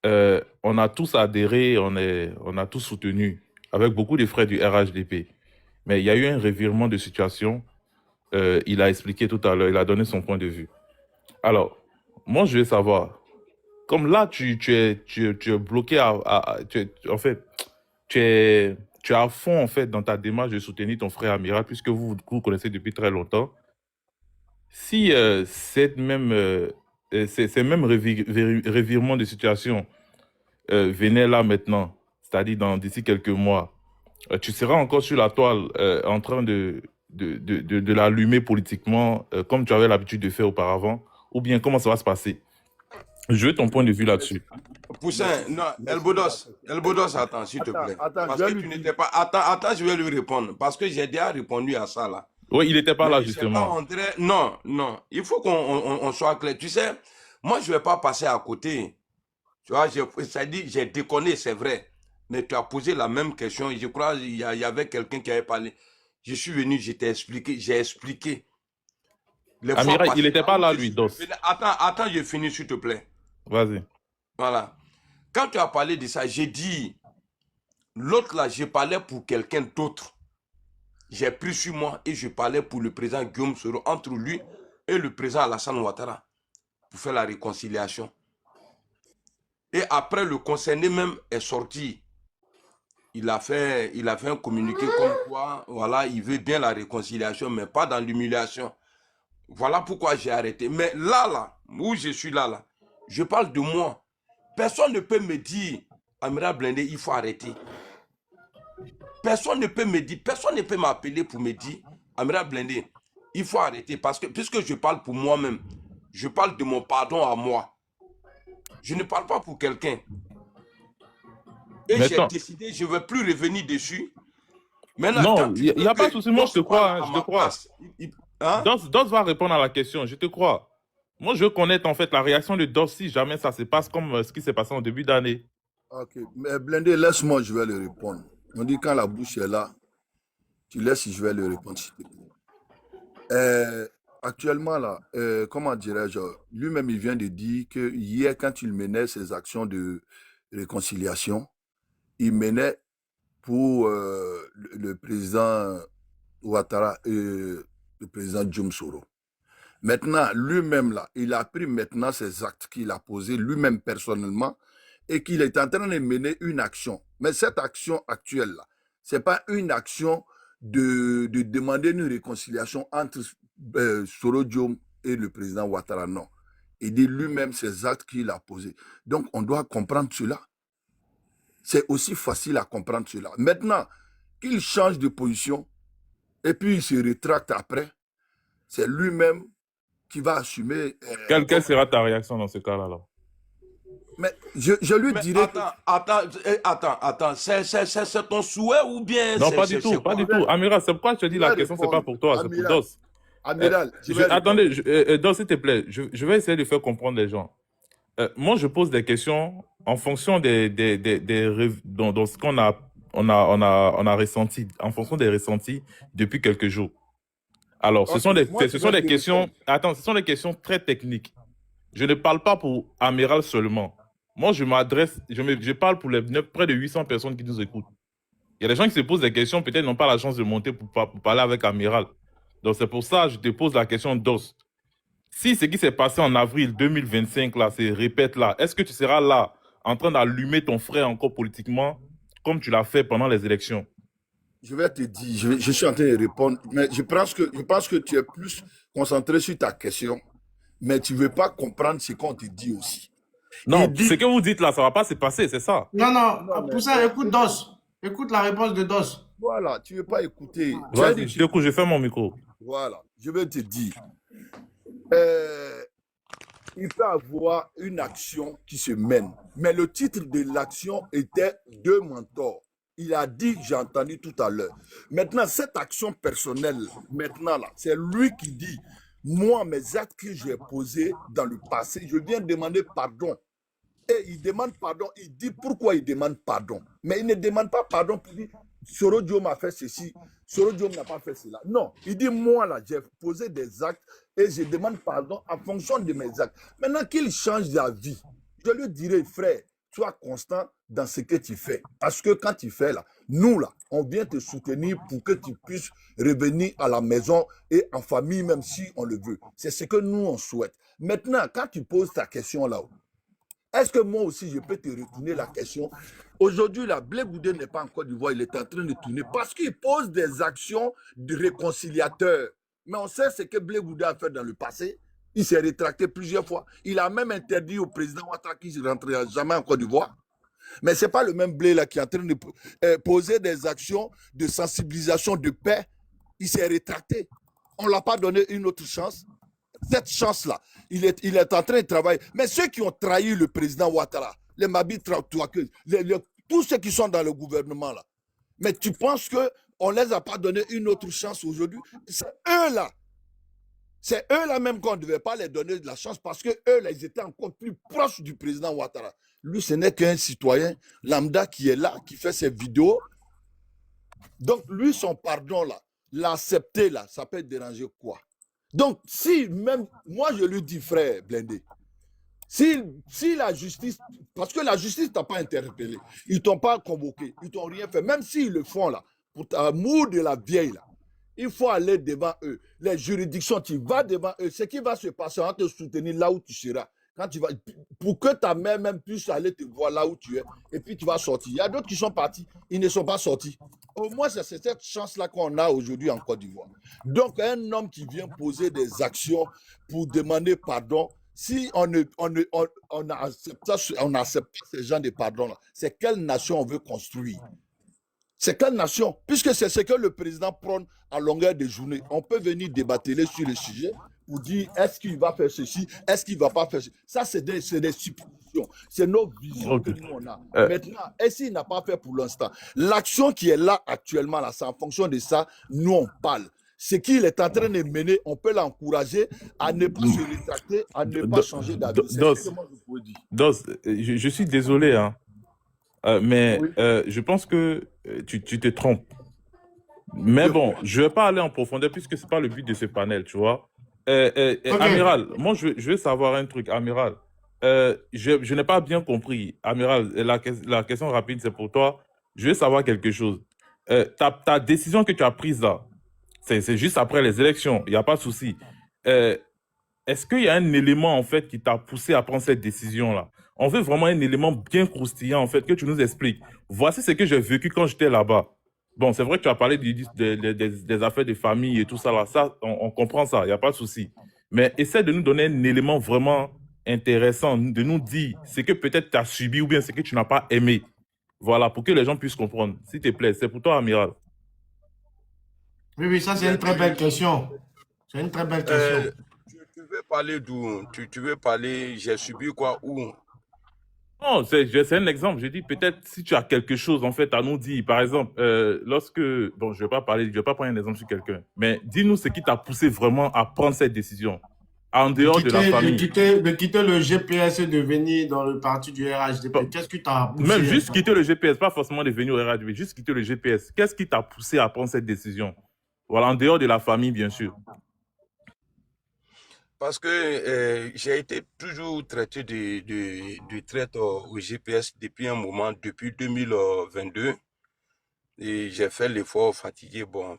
on a tous adhéré, on a tous soutenu, avec beaucoup de frères du RHDP. Mais il y a eu un revirement de situation. Il a expliqué tout à l'heure, il a donné son point de vue. Alors, moi, je veux savoir, comme là, tu es bloqué, en fait, tu es à fond, en fait, dans ta démarche de soutenir ton frère Amiral, puisque vous connaissez depuis très longtemps. Si ces mêmes revirements de situation venaient là maintenant, c'est-à-dire d'ici quelques mois, tu seras encore sur la toile en train de l'allumer politiquement, comme tu avais l'habitude de faire auparavant, ou bien comment ça va se passer? Je veux ton point de vue là-dessus. Poussin, non, Elbodos, attends, s'il te plaît. Parce que tu n'étais pas. Attends, je vais lui répondre. Parce que j'ai déjà répondu à ça là. Oui, il n'était pas là, justement. Non, il faut qu'on soit clair. Tu sais, moi, je ne vais pas passer à côté. Tu vois, ça dit, j'ai déconné, c'est vrai. Mais tu as posé la même question. Je crois qu'il y avait quelqu'un qui avait parlé. Je suis venu, j'ai expliqué. Amiral, il n'était pas là, lui, DOS. Attends, je finis, s'il te plaît. Vas-y. Voilà. Quand tu as parlé de ça, j'ai dit, l'autre là, j'ai parlé pour quelqu'un d'autre. j'ai pris sur moi et je parlais pour le président Guillaume Soro, entre lui et le président Alassane Ouattara, pour faire la réconciliation. Et après, le concerné même est sorti. Il a fait un communiqué comme quoi, voilà, il veut bien la réconciliation, mais pas dans l'humiliation. Voilà pourquoi j'ai arrêté. Mais là, où je suis là, je parle de moi. Personne ne peut me dire, Amiral Blindé, il faut arrêter. Personne ne peut me dire, personne ne peut m'appeler pour me dire, Amiral Blindé, il faut arrêter. Parce que, puisque je parle pour moi-même, je parle de mon pardon à moi. Je ne parle pas pour quelqu'un. Et j'ai décidé, je ne veux plus revenir dessus. Maintenant, non, il n'y a pas de souci, moi je te crois, hein, je te crois. Hein? Dos va répondre à la question, je te crois. Moi, je veux connaître en fait la réaction de Dos si jamais ça se passe comme ce qui s'est passé en début d'année. Ok, mais Blindé, laisse-moi, je vais le répondre. On dit quand la bouche est là, tu laisses, je vais le répondre, s'il te plaît. Actuellement, là, comment dirais-je, lui-même, il vient de dire que hier, quand il menait ses actions de réconciliation, il menait pour le président Ouattara et le président Guillaume Soro. Maintenant, lui-même, là, il a pris maintenant ses actes qu'il a posés lui-même personnellement et qu'il est en train de mener une action. Mais cette action actuelle-là, ce n'est pas une action de demander une réconciliation entre Soro Diom et le président Ouattara, non. Il dit lui-même ses actes qu'il a posés. Donc, on doit comprendre cela. C'est aussi facile à comprendre cela. Maintenant, qu'il change de position et puis il se rétracte après, c'est lui-même qui va assumer. Quelle sera ta réaction dans ce cas-là? Mais je lui dirais. Attends, c'est ton souhait ou bien. Non, pas du tout, pas du tout. Amiral, c'est pourquoi je te dis la question, c'est pas pour toi, c'est pour Dos. Amiral, attendez, Dos, s'il te plaît, je vais essayer de faire comprendre les gens. Moi, je pose des questions en fonction dans ce qu'on a ressenti, en fonction des ressentis depuis quelques jours. Alors, ce sont des questions. Attends, ce sont des questions très techniques. Je ne parle pas pour Amiral seulement. Moi, je parle pour les près de 800 personnes qui nous écoutent. Il y a des gens qui se posent des questions, peut-être n'ont pas la chance de monter pour parler avec Amiral. Donc, c'est pour ça que je te pose la question d'os. Si ce qui s'est passé en avril 2025, là, se répète là, est-ce que tu seras là, en train d'allumer ton frère encore politiquement, comme tu l'as fait pendant les élections? Je vais te dire, je suis en train de répondre, mais je pense que tu es plus concentré sur ta question, mais tu ne veux pas comprendre ce qu'on te dit aussi. Non, ce que vous dites là, ça ne va pas se passer, c'est ça? Non, pour ça, écoute Dos. Écoute la réponse de Dos. Voilà, tu ne veux pas écouter. Vas-y, je t'écoute, je fais mon micro. Voilà, je vais te dire. Il peut y avoir une action qui se mène, mais le titre de l'action était « Deux mentors ». Il a dit, j'ai entendu tout à l'heure. Maintenant, cette action personnelle, maintenant là, c'est lui qui dit, moi, mes actes que j'ai posés dans le passé, je viens demander pardon. Et il demande pardon, il dit pourquoi il demande pardon. Mais il ne demande pas pardon pour dire, Soro Diom a fait ceci, Soro Diom n'a pas fait cela. Non, il dit, moi là, j'ai posé des actes et je demande pardon en fonction de mes actes. Maintenant qu'il change d'avis, je lui dirai, frère, sois constant dans ce que tu fais. Parce que quand tu fais là, nous là, on vient te soutenir pour que tu puisses revenir à la maison et en famille, même si on le veut. C'est ce que nous, on souhaite. Maintenant, quand tu poses ta question là, est-ce que moi aussi, je peux te retourner la question? Aujourd'hui, la Blé Goudé n'est pas en Côte d'Ivoire, il est en train de tourner parce qu'il pose des actions de réconciliateur. Mais on sait ce que Blé Goudé a fait dans le passé. Il s'est rétracté plusieurs fois. Il a même interdit au président Ouattara qu'il ne rentrera jamais en Côte d'Ivoire. Mais ce n'est pas le même Blé là qui est en train de poser des actions de sensibilisation, de paix. Il s'est rétracté. On ne l'a pas donné une autre chance. Cette chance-là, il est en train de travailler. Mais ceux qui ont trahi le président Ouattara, les Mabi Traoré, tous ceux qui sont dans le gouvernement là, mais tu penses qu'on ne les a pas donné une autre chance aujourd'hui? C'est eux-là. C'est eux-là même qu'on ne devait pas les donner de la chance parce qu'eux-là, ils étaient encore plus proches du président Ouattara. Lui, ce n'est qu'un citoyen lambda qui est là, qui fait ses vidéos. Donc, lui, son pardon là, l'accepter là, ça peut déranger quoi? Donc, si même, moi je lui dis, frère Blindé, si la justice, parce que la justice ne t'a pas interpellé, ils ne t'ont pas convoqué, ils ne t'ont rien fait, même s'ils le font là, pour amour de la vieille là, Il faut aller devant eux. Les juridictions, tu vas devant eux. Ce qui va se passer, on va te soutenir là où tu seras. Quand tu vas, pour que ta mère même puisse aller te voir là où tu es, et puis tu vas sortir. Il y a d'autres qui sont partis, ils ne sont pas sortis. Au moins, c'est cette chance-là qu'on a aujourd'hui en Côte d'Ivoire. Donc, un homme qui vient poser des actions pour demander pardon, si on n'accepte pas ce genre de pardon-là, c'est quelle nation on veut construire? C'est quelle nation? Puisque c'est ce que le président prône à longueur de journée. On peut venir débattre sur le sujet pour dire est-ce qu'il va faire ceci, est-ce qu'il ne va pas faire ceci. Ça, c'est des suppositions. C'est nos visions que nous, on a. Maintenant, et s'il n'a pas fait pour l'instant, l'action qui est là actuellement, là, c'est en fonction de ça, nous, on parle. Ce qu'il est en train de mener, on peut l'encourager à ne pas se rétracter, à ne pas changer d'avis. C'est ce que moi, je peux dire. Dos, je suis désolé, hein, mais Oui. je pense que tu te trompes. Mais bon, je ne vais pas aller en profondeur puisque ce n'est pas le but de ce panel, tu vois. Amiral, moi, je veux savoir un truc, Amiral. Je n'ai pas bien compris. Amiral, la question rapide, c'est pour toi. Je veux savoir quelque chose. Ta décision que tu as prise là, c'est juste après les élections, il n'y a pas de souci. Est-ce qu'il y a un élément, en fait, qui t'a poussé à prendre cette décision-là? On veut vraiment un élément bien croustillant, en fait, que tu nous expliques. Voici ce que j'ai vécu quand j'étais là-bas. Bon, c'est vrai que tu as parlé des affaires de famille et tout ça, là. Ça, on comprend ça, il n'y a pas de souci. Mais essaie de nous donner un élément vraiment intéressant, de nous dire ce que peut-être tu as subi ou bien ce que tu n'as pas aimé. Voilà, pour que les gens puissent comprendre. S'il te plaît, c'est pour toi, Amiral. Oui, ça c'est une très belle question. C'est une très belle question. Tu veux parler d'où? Tu veux parler, j'ai subi quoi, où? Non, c'est un exemple. Je dis peut-être si tu as quelque chose en fait à nous dire. Par exemple, lorsque bon, je vais pas prendre un exemple sur quelqu'un, mais dis-nous ce qui t'a poussé vraiment à prendre cette décision en dehors de la famille. De quitter le GPS et de venir dans le parti du RHDP. Bon, Qu'est-ce qui t'a poussé? même juste quitter le GPS, pas forcément de venir au RHDP, juste quitter le GPS. Qu'est-ce qui t'a poussé à prendre cette décision? Voilà, en dehors de la famille, bien sûr. Parce que j'ai été toujours traité de traite au GPS depuis un moment, depuis 2022. Et j'ai fait l'effort fatigué. Bon,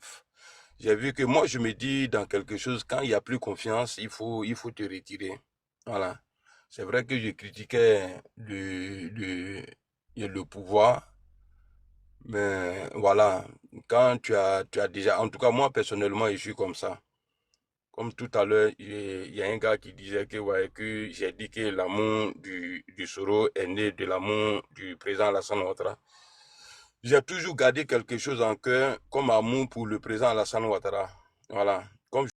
j'ai vu que moi, je me dis dans quelque chose, quand il n'y a plus confiance, il faut te retirer. Voilà. C'est vrai que je critiquais le pouvoir, mais voilà, quand tu as déjà, en tout cas, moi, personnellement, je suis comme ça. Comme tout à l'heure, il y a un gars qui disait que, ouais, que j'ai dit que l'amour du Soro est né de l'amour du président Alassane Ouattara. J'ai toujours gardé quelque chose en cœur comme amour pour le président Alassane Ouattara. Voilà. Comme